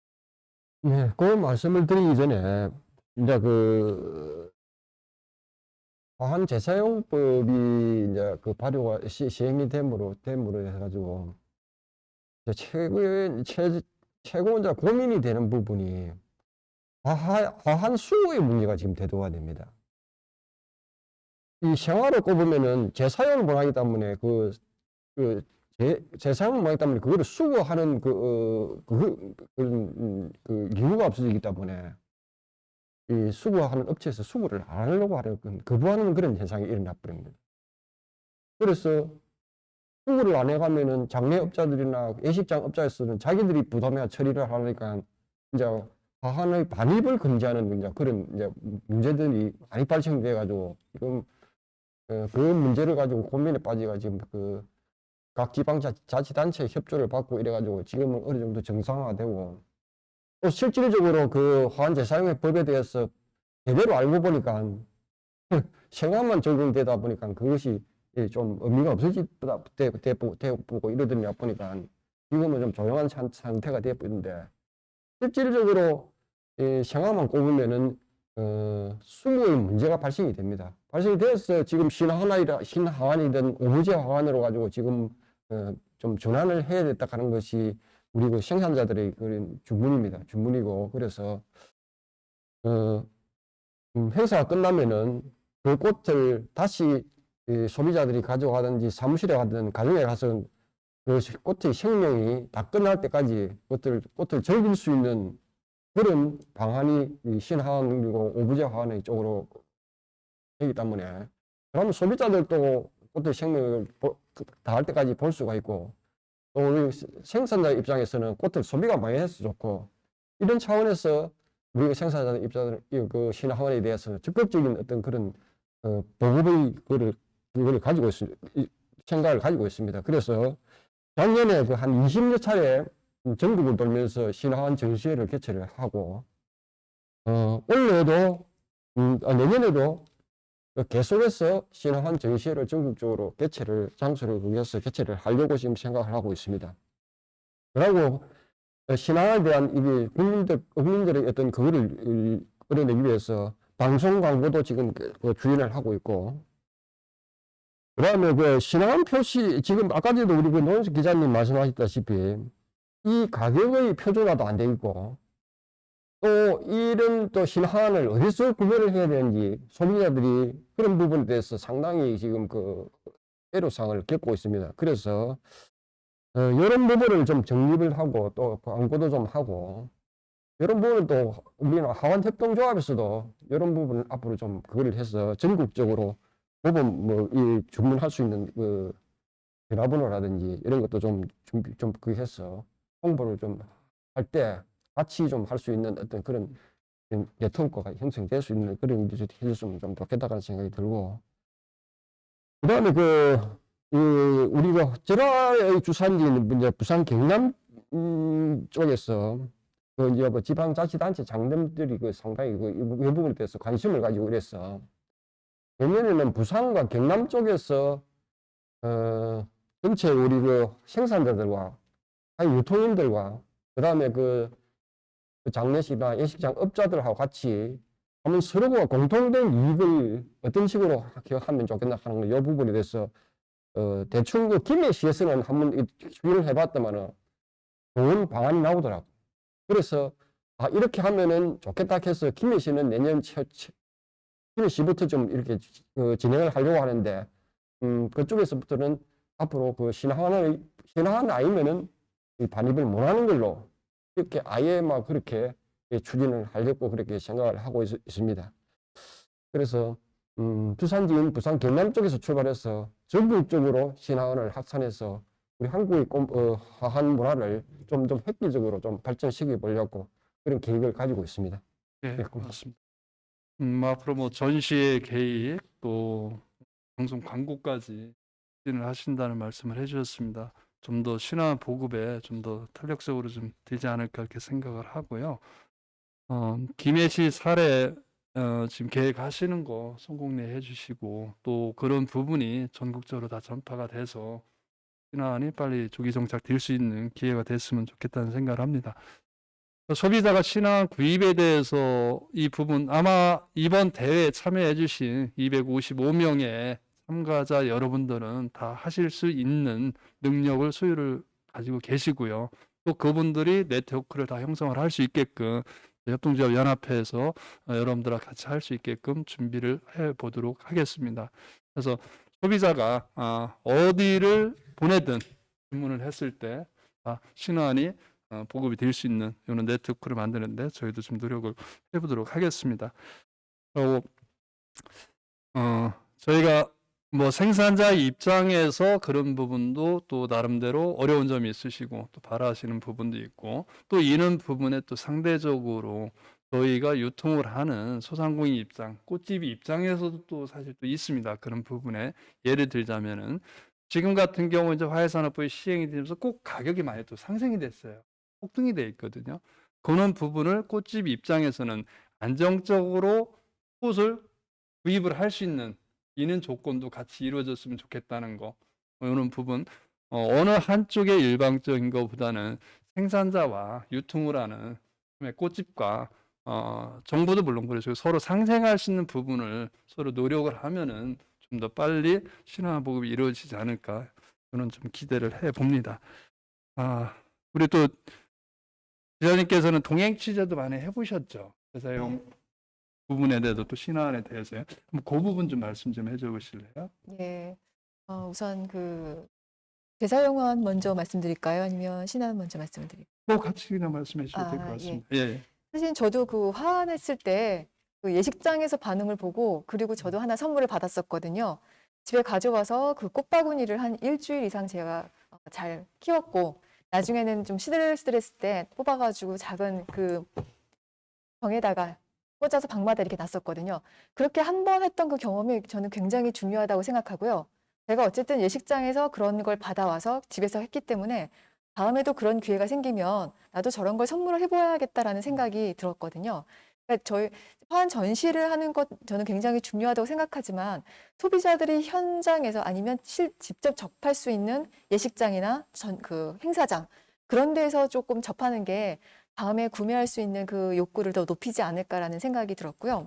네, 그 말씀을 드리기 전에 이제 그 화환 재사용법이 이제 그 발효가 시행이 됨으로 해가지고 이제 최고 이제 고민이 되는 부분이 화환 수거의 문제가 지금 대두가 됩니다. 이 생화로 꼽으면은 재사용을 못하기 때문에 재사용을 못하기 때문에 그거를 수거하는 기구가 없어지기 때문에 이 수거하는 업체에서 수거를 안 하려고 하는 거부하는 그런 현상이 일어나 버립니다. 그래서 수거를 안 해가면은 장례업자들이나 예식장 업자에서는 자기들이 부담해야 처리를 하니까 이제 화환의 반입을 금지하는 이제 그런 이제 문제들이 많이 발생돼 가지고 지금 그 문제를 가지고 고민에 빠지가 지금 각 지방자치단체 협조를 받고 이래 가지고 지금은 어느 정도 정상화되고 또 실질적으로 그 화환 재사용의 법에 대해서 제대로 알고 보니까 생활만 적용되다 보니까 그것이 좀 의미가 없어지다 되고 이러더니 보니까 지금은 좀 조용한 상태가 되었는데 실질적으로 생활만 꼽으면은 수거의 문제가 발생이 됩니다. 발생이 되어서 지금 신화환이든 오브제 화환으로 가지고 지금 좀 전환을 해야 됐다 하는 것이 우리 그 생산자들의 그런 주문이고 그래서 행사가 끝나면은 그 꽃을 다시 소비자들이 가져가든지 사무실에 가든 가정에 가서 그 꽃의 생명이 다 끝날 때까지 꽃을 즐길 수 있는 그런 방안이 신화환 그리고 오브제 화환의 쪽으로 되기 때문에 그러면 소비자들도 꽃의 생명을 다할 때까지 볼 수가 있고 또 우리 생산자 입장에서는 꽃을 소비가 많이 해서 좋고 이런 차원에서 우리가 생산자들 입장을 그 신화원에 대해서 적극적인 어떤 그런 보급의 그거를 가지고 생각을 가지고 있습니다. 그래서 작년에 그 한 20여 차례 전국을 돌면서 신화원 전시회를 개최를 하고 올해도 내년에도 계속해서 신화원 전시회를 전국적으로 장소를 위해서 개최를 하려고 지금 생각을 하고 있습니다. 그리고 신화에 대한 이게 국민들의 어떤 그거를 끌어내기 위해서 방송 광고도 지금 주연을 하고 있고, 그 다음에 그 신화원 표시, 지금 아까 전에도 우리 그 노영석 기자님 말씀하셨다시피 이 가격의 표준화도 안 돼 있고, 또 이런 또 신화원을 어디서 구매를 해야 되는지 소비자들이 그런 부분에 대해서 상당히 지금 그 애로사항을 겪고 있습니다. 그래서 이런 부분을 좀 정립을 하고 또 광고도 좀 하고, 이런 부분은 또 우리는 하원협동조합에서도 이런 부분을 앞으로 좀 그걸 해서 전국적으로 모범 이 주문할 수 있는 그 전화번호라든지 이런 것도 좀 준비 좀 그 해서 홍보를 좀 할 때 같이 좀 할 수 있는 어떤 그런 네트워크가 형성될 수 있는 그런 일이 해줬으면 좀 좋겠다는 생각이 들고, 그다음에 우리가 절화의 주산지인 이제 부산 경남 쪽에서 이제 뭐 지방자치단체 장님들이 상당히 이 부분에 대해서 관심을 가지고 그래서 내년에는 부산과 경남 쪽에서 전체 우리 그 생산자들과 유통인들과 그다음에 그 장례식이나 예식장 업자들하고 같이 한번 서로가 공통된 이익을 어떤 식으로 하면 좋겠나 하는 이 부분에 대해서 대충 그 김해시에서는 한번 추진을 해봤더만은 좋은 방안이 나오더라고. 그래서 이렇게 하면은 좋겠다 해서 김해시는 내년 김해시부터 좀 이렇게 진행을 하려고 하는데 그쪽에서부터는 앞으로 그 신화원 아니면은 반입을 못하는 걸로 이렇게 아예 막 그렇게 추진을 하려고 그렇게 생각을 하고 있습니다. 그래서 주산지인 부산 경남 쪽에서 출발해서 전국적으로 신화원을 확산해서 우리 한국의 화한 문화를 좀 획기적으로 좀 발전시켜 보려고 그런 계획을 가지고 있습니다. 예, 네, 고맙습니다. 앞으로 뭐 전시회 계획 또 방송 광고까지 추진을 하신다는 말씀을 해주셨습니다. 좀 더 신화 보급에 좀 더 탄력적으로 좀 되지 않을까 이렇게 생각을 하고요. 김해시 사례 지금 계획하시는 거 성공리에 해주시고 또 그런 부분이 전국적으로 다 전파가 돼서 신화원이 빨리 조기 정착될 수 있는 기회가 됐으면 좋겠다는 생각을 합니다. 소비자가 신화원 구입에 대해서 이 부분 아마 이번 대회에 참여해 주신 255명의 참가자 여러분들은 다 하실 수 있는 능력을 소유를 가지고 계시고요. 또 그분들이 네트워크를 다 형성을 할 수 있게끔 협동조합 연합회에서 여러분들과 같이 할 수 있게끔 준비를 해 보도록 하겠습니다. 그래서 소비자가 어디를 보내든 주문을 했을 때 신화원이 보급이 될 수 있는 이런 네트워크를 만드는데 저희도 좀 노력을 해보도록 하겠습니다. 그리고 저희가 뭐 생산자 입장에서 그런 부분도 또 나름대로 어려운 점이 있으시고 또 바라시는 부분도 있고 또 이런 부분에 또 상대적으로 저희가 유통을 하는 소상공인 입장, 꽃집 입장에서도 또 사실 또 있습니다. 그런 부분에 예를 들자면은 지금 같은 경우 이제 화훼산업법이 시행이 되면서 꼭 가격이 많이 또 상승이 됐어요. 폭등이 돼 있거든요. 그런 부분을 꽃집 입장에서는 안정적으로 꽃을 구입을 할 수 있는 이런 조건도 같이 이루어졌으면 좋겠다는 거. 이런 부분 어느 한쪽의 일방적인 것보다는 생산자와 유통을 하는 꽃집과 정부도 물론 그렇죠. 서로 상생할 수 있는 부분을 서로 노력을 하면은 좀 더 빨리 신화 보급이 이루어지지 않을까 저는 좀 기대를 해 봅니다. 우리 또 기자님께서는 동행 취재도 많이 해보셨죠? 대사용 부분에 대해서 또 신화에 대해서요. 그럼 그 부분 좀 말씀 좀 해줘 보실래요? 예. 우선 그 대사용원 먼저 말씀드릴까요? 아니면 신안 먼저 말씀을 드릴까요? 뭐 같이 그냥 말씀해 주셔도 될 것 예. 같습니다. 예. 사실 저도 그 화환했을 때 그 예식장에서 반응을 보고 그리고 저도 하나 선물을 받았었거든요. 집에 가져와서 그 꽃바구니를 한 일주일 이상 제가 잘 키웠고 나중에는 좀 시들시들했을 때 뽑아가지고 작은 그 병에다가 꽂아서 방마다 이렇게 놨었거든요. 그렇게 한 번 했던 그 경험이 저는 굉장히 중요하다고 생각하고요. 제가 어쨌든 예식장에서 그런 걸 받아와서 집에서 했기 때문에 다음에도 그런 기회가 생기면 나도 저런 걸 선물을 해봐야겠다라는 생각이 들었거든요. 그러니까 저희 화환 전시를 하는 것 저는 굉장히 중요하다고 생각하지만 소비자들이 현장에서 아니면 직접 접할 수 있는 예식장이나 그 행사장 그런 데서 조금 접하는 게 다음에 구매할 수 있는 그 욕구를 더 높이지 않을까라는 생각이 들었고요.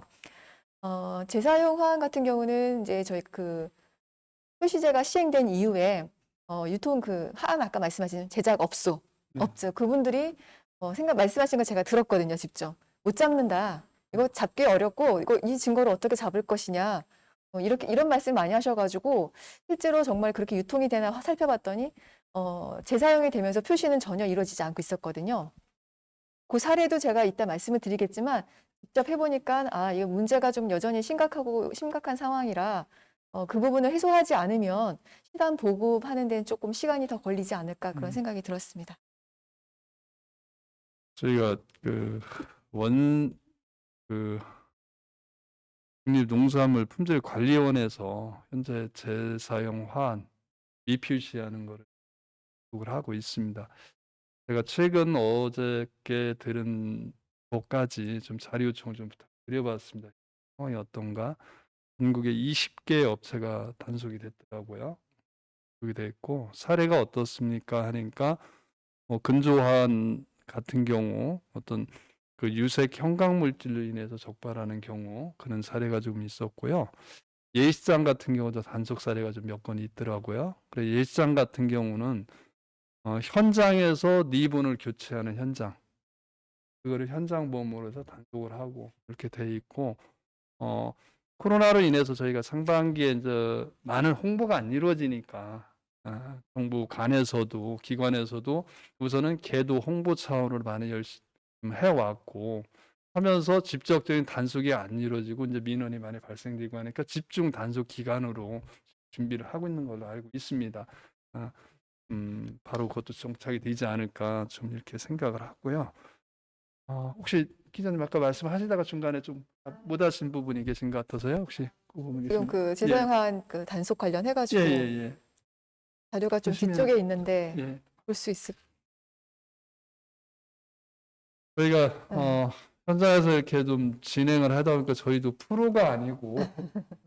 재사용 화환 같은 경우는 이제 저희 그 표시제가 시행된 이후에 유통 그 화환 아까 말씀하신 제작업소 네. 업체 그분들이 말씀하신 거 제가 들었거든요, 직접. 못 잡는다. 이거 잡기 어렵고 이거 이 증거를 어떻게 잡을 것이냐. 이런 말씀 많이 하셔가지고 실제로 정말 그렇게 유통이 되나 살펴봤더니 재사용이 되면서 표시는 전혀 이루어지지 않고 있었거든요. 그 사례도 제가 이따 말씀을 드리겠지만 직접 해보니까 이거 문제가 좀 여전히 심각한 상황이라 그 부분을 해소하지 않으면 시단 보급하는 데는 조금 시간이 더 걸리지 않을까 그런 생각이 들었습니다. 저희가 국립농수산물품질관리원에서 현재 재사용 화한 미표시하는 거를 교육을 하고 있습니다. 제가 최근 어저께 들은 것까지 좀 자료 요청을 좀 부탁드려봤습니다. 상황이 어떤가? 전국에 20개 업체가 단속이 됐더라고요. 그렇게 됐고 사례가 어떻습니까? 하니까 근조화한 같은 경우 어떤 그 유색 형광 물질로 인해서 적발하는 경우 그런 사례가 좀 있었고요. 예식장 같은 경우도 단속 사례가 좀 몇 건 있더라고요. 그래 예식장 같은 경우는 현장에서 니분을 교체하는 현장 그거를 현장범으로 해서 단속을 하고 이렇게 돼 있고 코로나로 인해서 저희가 상반기에 이제 많은 홍보가 안 이루어지니까 정부 간에서도 기관에서도 우선은 계도 홍보 차원으로 많이 열심히 해왔고 하면서 직접적인 단속이 안 이루어지고 이제 민원이 많이 발생되고 하니까 집중 단속 기간으로 준비를 하고 있는 걸로 알고 있습니다. 바로 그것도 정착이 되지 않을까 좀 이렇게 생각을 하고요. 혹시 기자님 아까 말씀하시다가 중간에 좀 못 하신 부분이 계신 것 같아서요. 혹시 그 부분 지금 계시면 그 재사용한 그 단속 관련해가지고 예. 자료가 좀 보시면- 뒤쪽에 있는데 예. 볼 수 있을. 저희가 네. 현장에서 이렇게 좀 진행을 하다 보니까 저희도 프로가 아니고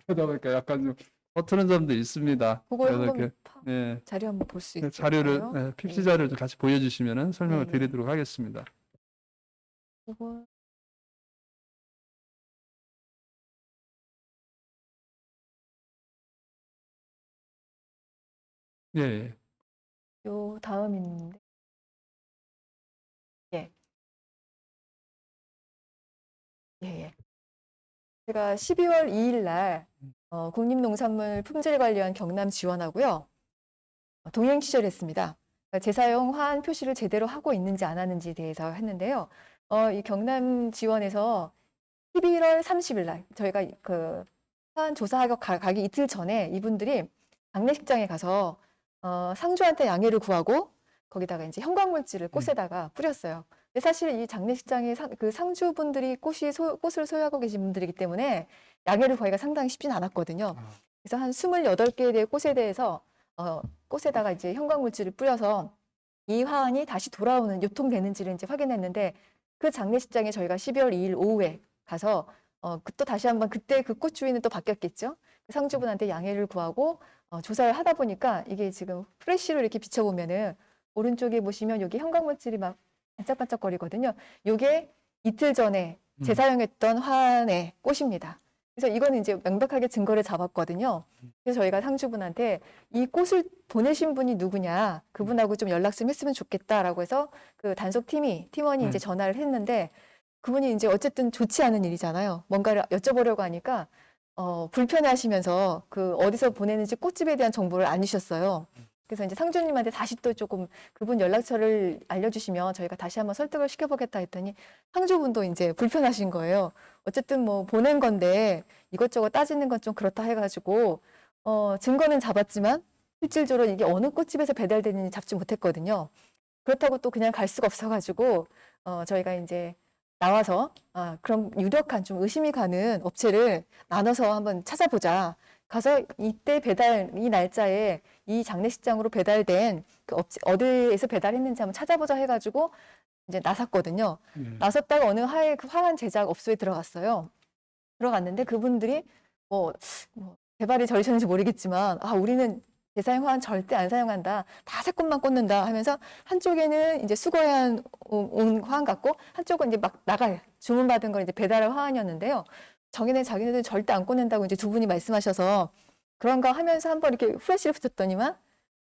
그러다 보니까 약간 좀 허트는 점도 있습니다. 그걸 그래서 한번 이렇게 예, 자료 한번 볼 수 있을까요? 자료를 PPT 자료를 좀 같이 보여주시면은 설명을 네. 드리도록 하겠습니다. 그거 예. 요 다음 있는데. 예. 예. 제가 12월 2일 날 국립농산물 품질관리원 경남 지원하고요. 동행 취재를 했습니다. 그러니까 재사용 화한 표시를 제대로 하고 있는지 안 하는지에 대해서 했는데요. 이 경남 지원에서 11월 30일 날 저희가 그 화한 조사하러 가기 이틀 전에 이분들이 장례식장에 가서 상주한테 양해를 구하고 거기다가 이제 형광물질을 꽃에다가 뿌렸어요. 근데 사실 이 장례식장에 그 상주분들이 꽃을 소유하고 계신 분들이기 때문에 양해를 구하기가 상당히 쉽진 않았거든요. 그래서 한 28개에 대해 꽃에 대해서 꽃에다가 이제 형광물질을 뿌려서 이 화환이 다시 돌아오는 유통되는지를 이제 확인했는데 그 장례식장에 저희가 12월 2일 오후에 가서 또 다시 한번 그때 그 꽃 주인은 또 바뀌었겠죠. 그 상주분한테 양해를 구하고 조사를 하다 보니까 이게 지금 프레쉬로 이렇게 비춰보면은 오른쪽에 보시면 여기 형광물질이 막 반짝반짝거리거든요. 이게 이틀 전에 재사용했던 화환의 꽃입니다. 그래서 이거는 이제 명백하게 증거를 잡았거든요. 그래서 저희가 상주분한테 이 꽃을 보내신 분이 누구냐, 그분하고 좀 연락 좀 했으면 좋겠다라고 해서 그 팀원이 이제 전화를 했는데 그분이 이제 어쨌든 좋지 않은 일이잖아요. 뭔가를 여쭤보려고 하니까 불편해하시면서 그 어디서 보내는지 꽃집에 대한 정보를 안 주셨어요. 그래서 이제 상주님한테 다시 또 조금 그분 연락처를 알려주시면 저희가 다시 한번 설득을 시켜보겠다 했더니 상주분도 이제 불편하신 거예요. 어쨌든 뭐 보낸 건데 이것저것 따지는 건 좀 그렇다 해가지고 증거는 잡았지만 실질적으로 이게 어느 꽃집에서 배달되는지 잡지 못했거든요. 그렇다고 또 그냥 갈 수가 없어가지고 저희가 이제 나와서 그럼 유력한 좀 의심이 가는 업체를 나눠서 한번 찾아보자. 가서 이때 배달 이 날짜에 이 장례식장으로 배달된 그 업체 어디에서 배달했는지 한번 찾아보자 해가지고 이제 나섰거든요. 나섰다가 어느 하에 그 화환 제작 업소에 들어갔어요. 들어갔는데 그분들이 뭐 개발이 저리셨는지 모르겠지만 우리는 대사용 화환 절대 안 사용한다. 다 새 꽃만 꽂는다 하면서 한쪽에는 이제 수거해 온 화환 같고 한쪽은 이제 막 나갈 주문받은 걸 이제 배달할 화환이었는데요. 자기네들은 절대 안 꽂는다고 이제 두 분이 말씀하셔서 그런가 하면서 한번 이렇게 후레쉬를 붙였더니만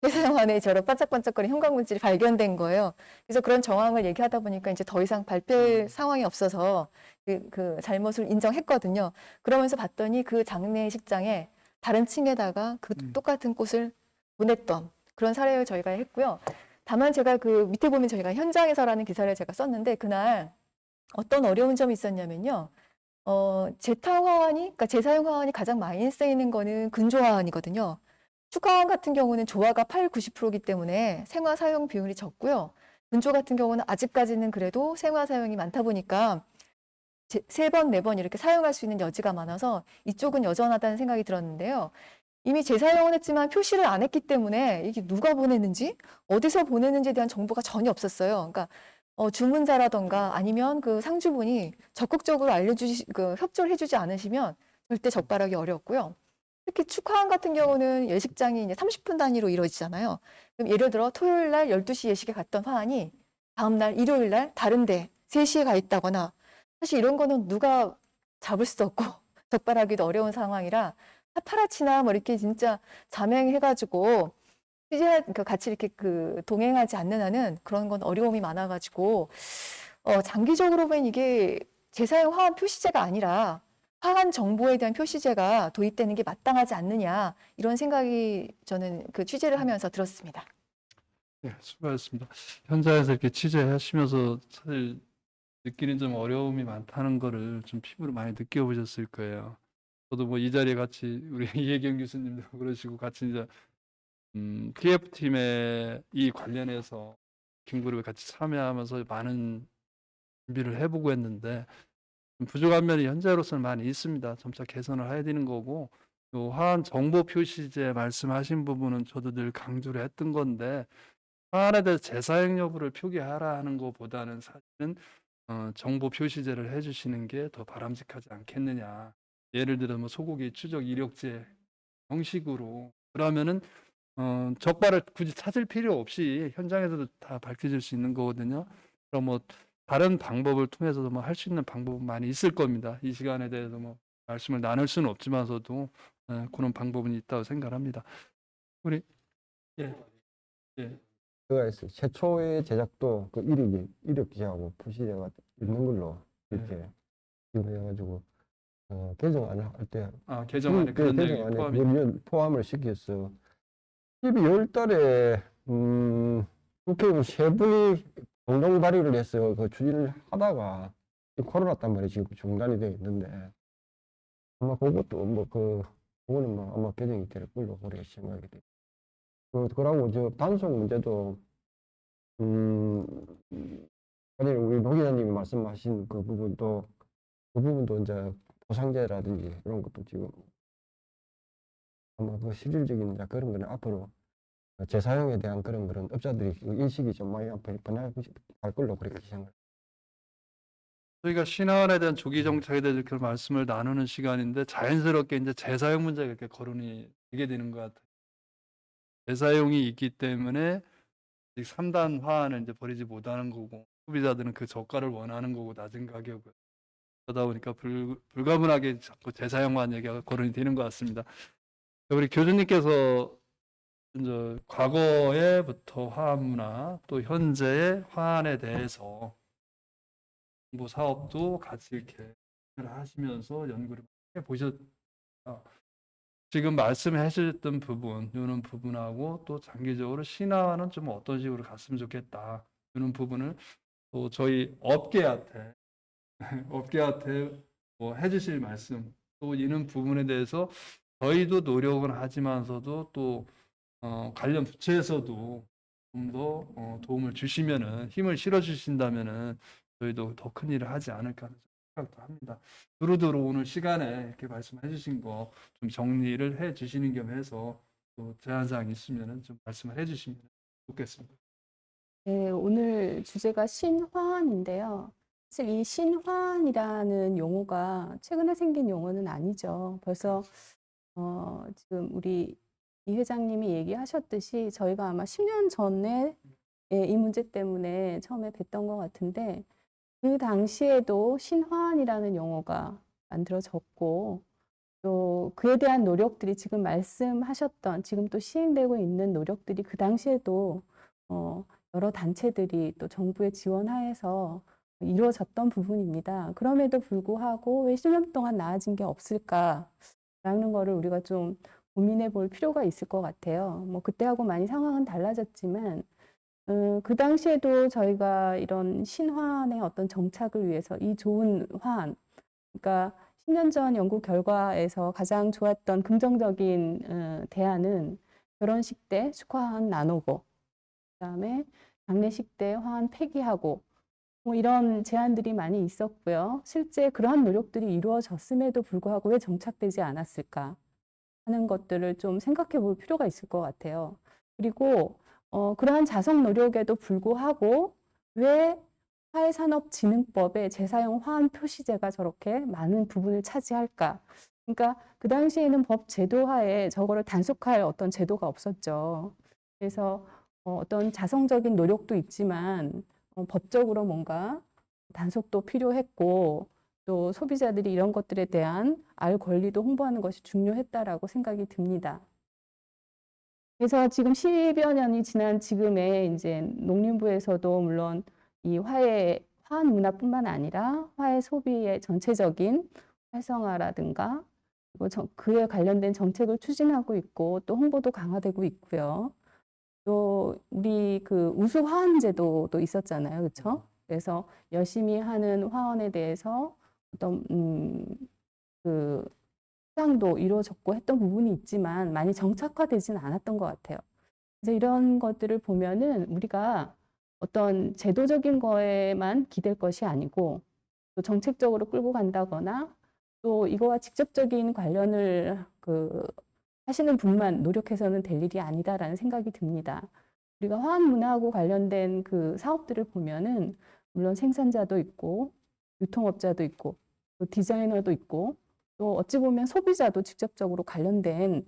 대사용 화환에 저런 반짝반짝거리는 형광물질이 발견된 거예요. 그래서 그런 정황을 얘기하다 보니까 이제 더 이상 발표할 상황이 없어서 그 잘못을 인정했거든요. 그러면서 봤더니 그 장례식장에 다른 층에다가 그 똑같은 꽃을 보냈던 그런 사례를 저희가 했고요. 다만 제가 그 밑에 보면 저희가 현장에서라는 기사를 제가 썼는데 그날 어떤 어려운 점이 있었냐면요. 그러니까 재사용 화환이 가장 많이 쓰이는 거는 근조 화환이거든요. 축화환 같은 경우는 조화가 90%이기 때문에 생화 사용 비율이 적고요. 근조 같은 경우는 아직까지는 그래도 생화 사용이 많다 보니까 3번, 4번 이렇게 사용할 수 있는 여지가 많아서 이쪽은 여전하다는 생각이 들었는데요. 이미 재사용은 했지만 표시를 안 했기 때문에 이게 누가 보냈는지, 어디서 보냈는지에 대한 정보가 전혀 없었어요. 그러니까 주문자라던가 아니면 그 상주분이 적극적으로 협조를 해주지 않으시면 절대 적발하기 어렵고요. 특히 축하환 같은 경우는 예식장이 이제 30분 단위로 이루어지잖아요. 그럼 예를 들어 토요일 날 12시 예식에 갔던 화환이 다음 날 일요일 날 다른 데 3시에 가 있다거나 사실 이런 거는 누가 잡을 수도 없고 적발하기도 어려운 상황이라 파파라치나 뭐 이렇게 진짜 자명해가지고 같이 이렇게 동행하지 않는 한은 그런 건 어려움이 많아가지고 장기적으로 보면 이게 재사용 화환 표시제가 아니라 화환 정보에 대한 표시제가 도입되는 게 마땅하지 않느냐 이런 생각이 저는 그 취재를 하면서 들었습니다. 네, 수고하셨습니다. 현장에서 이렇게 취재하시면서 사실 느끼는 좀 어려움이 많다는 거를 좀 피부로 많이 느껴보셨을 거예요. 저도 뭐 이 자리에 같이 우리 이혜경 교수님도 그러시고 같이 이제 TF팀에 이 관련해서 긴그룹에 같이 참여하면서 많은 준비를 해보고 했는데 좀 부족한 면이 현재로서는 많이 있습니다. 점차 개선을 해야 되는 거고 요 화환 정보 표시제 말씀하신 부분은 저도 늘 강조를 했던 건데 화환에 대해서 재사용 여부를 표기하라 하는 것보다는 사실은 정보 표시제를 해주시는 게 더 바람직하지 않겠느냐. 예를 들어 뭐 소고기 추적 이력제 형식으로 그러면은 적발을 굳이 찾을 필요 없이 현장에서도 다 밝혀질 수 있는 거거든요. 그럼 뭐 다른 방법을 통해서도 뭐 할 수 있는 방법은 많이 있을 겁니다. 이 시간에 대해서 뭐 말씀을 나눌 수는 없지만서도 그런 방법은 있다고 생각합니다. 우리 예, 예. 그가 있어요. 최초의 제작도 그 이력 기재하고 표시제가 있는 걸로 이렇게 지원해가지고 개정 안 할 때 개정 안에 그런 개정 내용이 안에 포함이 그걸 포함을 시켰어. 12월 달에 국회의원 3분이 공동 발의를 해서 그 추진을 하다가 이 코로나 때문에 지금 중단이 되어 있는데 아마 그것도 그거는 뭐 아마 개정이 될 걸로 우리가 생각이 돼. 그러고 저 단속 문제도 아니 우리 노 기자님이 말씀하신 그 부분도 이제 보상제라든지 이런 것도 지금 아마 그 실질적인 이제 그런 거는 앞으로 재사용에 대한 그런 업자들이 인식이 좀 많이 변할 걸로 그렇게 생각을. 저희가 신화환에 대한 조기 정착에 대해서 이렇게 말씀을 나누는 시간인데 자연스럽게 이제 재사용 문제가 이렇게 거론이 되게 되는 것 같아요. 재사용이 있기 때문에 3단 화환을 이제 버리지 못하는 거고 소비자들은 그 저가를 원하는 거고 낮은 가격을 그러다 보니까 불가분하게 자꾸 재사용 화환 얘기가 거론이 되는 것 같습니다. 우리 교수님께서 이제 과거에부터 화환 문화 또 현재의 화환에 대해서 정보 사업도 같이 이렇게 하시면서 연구를 해 보셨다. 지금 말씀하셨던 부분, 이런 부분하고 또 장기적으로 신화와는 좀 어떤 식으로 갔으면 좋겠다. 이런 부분을 또 저희 업계한테 뭐 해주실 말씀, 또 이런 부분에 대해서 저희도 노력은 하지만서도 또 관련 부처에서도 좀 더 도움을 주시면은 힘을 실어 주신다면은 저희도 더 큰 일을 하지 않을까 하는 생각도 합니다. 두루두루 오늘 시간에 이렇게 말씀해 주신 거 좀 정리를 해 주시는 겸 해서 또 제한 사항 있으면은 좀 말씀을 해 주시면 좋겠습니다. 네, 오늘 주제가 신화환인데요. 사실 이 신화환이라는 용어가 최근에 생긴 용어는 아니죠. 벌써 지금 우리 이 회장님이 얘기하셨듯이 저희가 아마 10년 전에 이 문제 때문에 처음에 뵀던 것 같은데 그 당시에도 신화환이라는 용어가 만들어졌고 또 그에 대한 노력들이 지금 말씀하셨던 지금 또 시행되고 있는 노력들이 그 당시에도 여러 단체들이 또 정부의 지원하에서 이루어졌던 부분입니다. 그럼에도 불구하고 왜 10년 동안 나아진 게 없을까라는 거를 우리가 좀 고민해 볼 필요가 있을 것 같아요. 뭐 그때하고 많이 상황은 달라졌지만 그 당시에도 저희가 이런 신화환의 어떤 정착을 위해서 이 좋은 화환, 그러니까 10년 전 연구 결과에서 가장 좋았던 긍정적인 대안은 결혼식 때 축하환 나누고, 그다음에 장례식 때 화환 폐기하고, 뭐 이런 제안들이 많이 있었고요. 실제 그러한 노력들이 이루어졌음에도 불구하고 왜 정착되지 않았을까 하는 것들을 좀 생각해 볼 필요가 있을 것 같아요. 그리고 그러한 자성 노력에도 불구하고 왜 화해산업진흥법의 재사용 화환 표시제가 저렇게 많은 부분을 차지할까? 그러니까 그 당시에는 법 제도하에 저거를 단속할 어떤 제도가 없었죠. 그래서 어떤 자성적인 노력도 있지만 법적으로 뭔가 단속도 필요했고 또 소비자들이 이런 것들에 대한 알 권리도 홍보하는 것이 중요했다라고 생각이 듭니다. 그래서 지금 10여 년이 지난 지금에 이제 농림부에서도 물론 이 화한 문화뿐만 아니라 화해 소비의 전체적인 활성화라든가 그리고 그에 관련된 정책을 추진하고 있고 또 홍보도 강화되고 있고요. 또 우리 그 우수 화환 제도도 있었잖아요, 그렇죠? 그래서 열심히 하는 화원에 대해서 어떤 그 보상도 이루어졌고 했던 부분이 있지만 많이 정착화되지는 않았던 것 같아요. 그래서 이런 것들을 보면은 우리가 어떤 제도적인 거에만 기댈 것이 아니고 또 정책적으로 끌고 간다거나 또 이거와 직접적인 관련을 하시는 분만 노력해서는 될 일이 아니다라는 생각이 듭니다. 우리가 화학 문화하고 관련된 그 사업들을 보면은 물론 생산자도 있고 유통업자도 있고 또 디자이너도 있고 또 어찌 보면 소비자도 직접적으로 관련된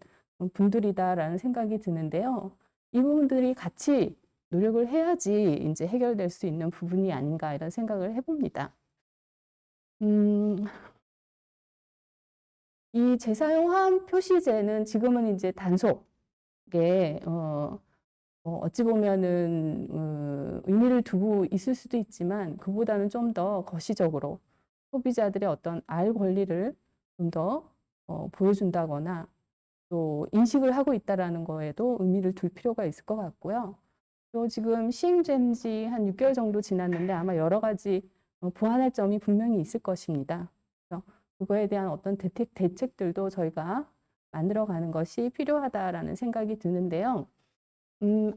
분들이다라는 생각이 드는데요. 이 부분들이 같이 노력을 해야지 이제 해결될 수 있는 부분이 아닌가 이런 생각을 해봅니다. 이 재사용 화학 표시제는 지금은 이제 단속에 어찌 보면은 의미를 두고 있을 수도 있지만 그보다는 좀 더 거시적으로 소비자들의 어떤 알 권리를 좀 더 보여준다거나 또 인식을 하고 있다라는 거에도 의미를 둘 필요가 있을 것 같고요. 또 지금 시행된 지 한 6개월 정도 지났는데 아마 여러 가지 보완할 점이 분명히 있을 것입니다. 그래서 그거에 대한 어떤 대책들도 저희가 만들어가는 것이 필요하다라는 생각이 드는데요.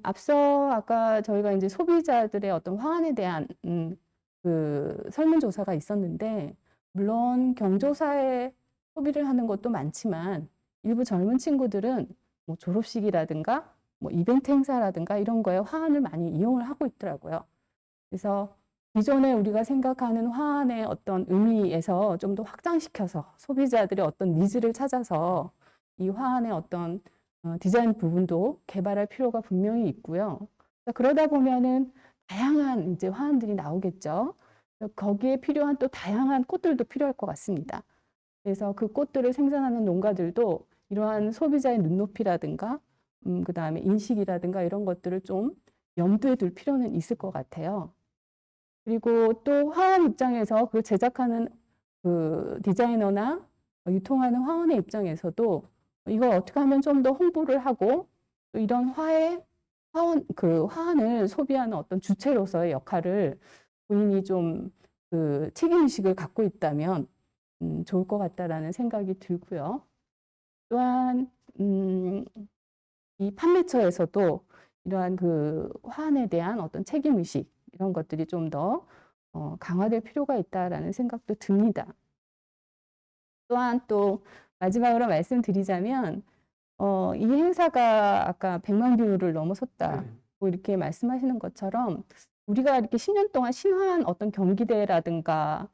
앞서 아까 저희가 이제 소비자들의 어떤 화환에 대한 그 설문조사가 있었는데 물론 경조사에 소비를 하는 것도 많지만 일부 젊은 친구들은 뭐 졸업식이라든가 뭐 이벤트 행사라든가 이런 거에 화환을 많이 이용을 하고 있더라고요. 그래서 기존에 우리가 생각하는 화환의 어떤 의미에서 좀 더 확장시켜서 소비자들의 어떤 니즈를 찾아서 이 화환의 어떤 디자인 부분도 개발할 필요가 분명히 있고요. 그러다 보면은 다양한 이제 화환들이 나오겠죠. 거기에 필요한 또 다양한 꽃들도 필요할 것 같습니다. 그래서 그 꽃들을 생산하는 농가들도 이러한 소비자의 눈높이라든가 그다음에 인식이라든가 이런 것들을 좀 염두에 둘 필요는 있을 것 같아요. 그리고 또 화원 입장에서 그 제작하는 그 디자이너나 유통하는 화원의 입장에서도 이걸 어떻게 하면 좀 더 홍보를 하고 또 이런 화환을 소비하는 어떤 주체로서의 역할을 본인이 좀 그 책임의식을 갖고 있다면 좋을 것 같다라는 생각이 들고요. 또한 이 판매처에서도 이러한 그 화환에 대한 어떤 책임의식 이런 것들이 좀 더 강화될 필요가 있다라는 생각도 듭니다. 또한 또 마지막으로 말씀드리자면 이 행사가 아까 100만 뷰를 넘어섰다 뭐 이렇게 말씀하시는 것처럼 우리가 이렇게 10년 동안 신화한 어떤 경기대라든가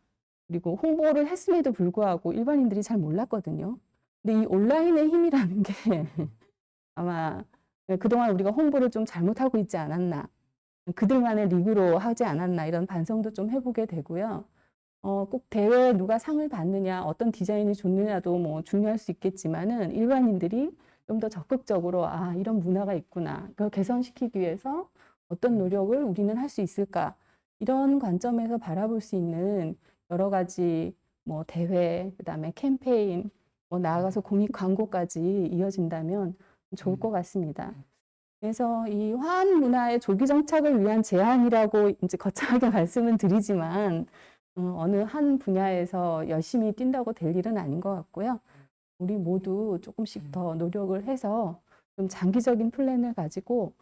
그리고 홍보를 했음에도 불구하고 일반인들이 잘 몰랐거든요. 근데 이 온라인의 힘이라는 게 아마 그동안 우리가 홍보를 좀 잘못하고 있지 않았나, 그들만의 리그로 하지 않았나 이런 반성도 좀 해보게 되고요. 꼭 대회에 누가 상을 받느냐, 어떤 디자인이 좋느냐도 뭐 중요할 수 있겠지만은 일반인들이 좀 더 적극적으로 아, 이런 문화가 있구나. 그걸 개선시키기 위해서 어떤 노력을 우리는 할 수 있을까? 이런 관점에서 바라볼 수 있는 여러 가지 뭐 대회, 그다음에 캠페인, 뭐 나아가서 공익 광고까지 이어진다면 좋을 것 같습니다. 그래서 이 화한 문화의 조기 정착을 위한 제안이라고 이제 거창하게 말씀은 드리지만 어느 한 분야에서 열심히 뛴다고 될 일은 아닌 것 같고요. 우리 모두 조금씩 더 노력을 해서 좀 장기적인 플랜을 가지고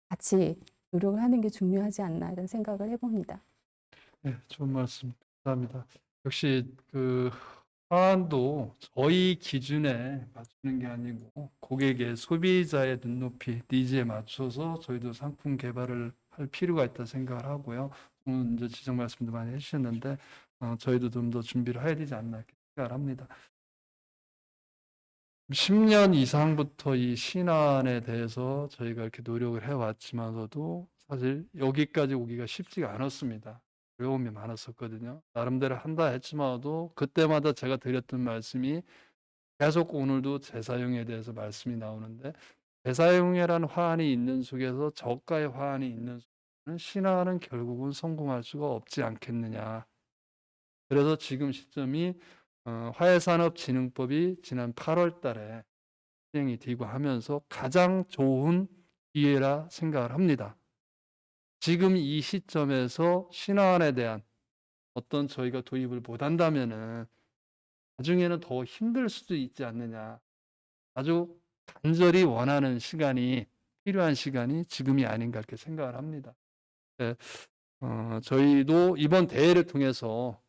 같이 노력을 하는 게 중요하지 않나 이런 생각을 해봅니다. 네, 좋은 말씀 감사합니다. 역시 그 화환도 저희 기준에 맞추는 게 아니고 고객의 소비자의 눈높이, 니즈에 맞춰서 저희도 상품 개발을 할 필요가 있다 생각을 하고요. 오늘 이제 지적 말씀도 많이 해주셨는데 저희도 좀 더 준비를 해야 되지 않나 이렇게 생각을 합니다. 10년 이상부터 이 신안에 대해서 저희가 이렇게 노력을 해왔지만서도 사실 여기까지 오기가 쉽지가 않았습니다. 어려움이 많았었거든요. 나름대로 한다 했지만도 그때마다 제가 드렸던 말씀이 계속 오늘도 재사용에 대해서 말씀이 나오는데 재사용이라는 화환이 있는 속에서 저가의 화환이 있는 속에는 신안은 결국은 성공할 수가 없지 않겠느냐. 그래서 지금 시점이 화해산업진흥법이 지난 8월 달에 시행이 되고 하면서 가장 좋은 기회라 생각을 합니다. 지금 이 시점에서 신화환에 대한 어떤 저희가 도입을 못한다면은 나중에는 더 힘들 수도 있지 않느냐. 아주 간절히 원하는 시간이 필요한 시간이 지금이 아닌가 이렇게 생각을 합니다. 네, 저희도 이번 대회를 통해서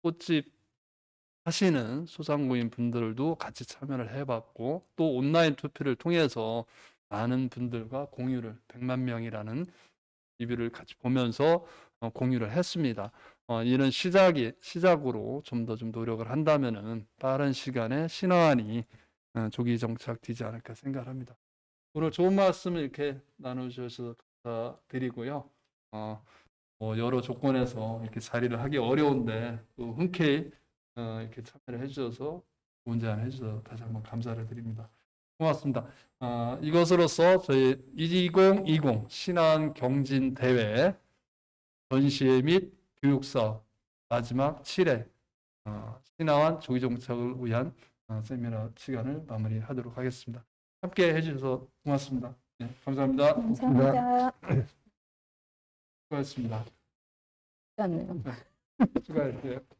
꽃집 하시는 소상공인 분들도 같이 참여를 해봤고 또 온라인 투표를 통해서 많은 분들과 공유를 100만 명이라는 리뷰를 같이 보면서 공유를 했습니다. 이런 시작으로 좀 더 좀 노력을 한다면은 빠른 시간에 신화환이 조기 정착되지 않을까 생각합니다. 오늘 좋은 말씀을 이렇게 나누셔서 감사드리고요. 여러 조건에서 이렇게 자리를 하기 어려운데 또 흔쾌히 이렇게 참여를 해주셔서 좋은 제안 해주셔서 다시 한번 감사를 드립니다. 고맙습니다. 이것으로서 저희 2020 신안 경진 대회 전시회 및 교육사업 마지막 7회 신화환 조기 정착을 위한 세미나 시간을 마무리하도록 하겠습니다. 함께 해주셔서 고맙습니다. 네, 감사합니다. 감사합니다. 수고하셨습니다. 않네요. 수고하셨어요.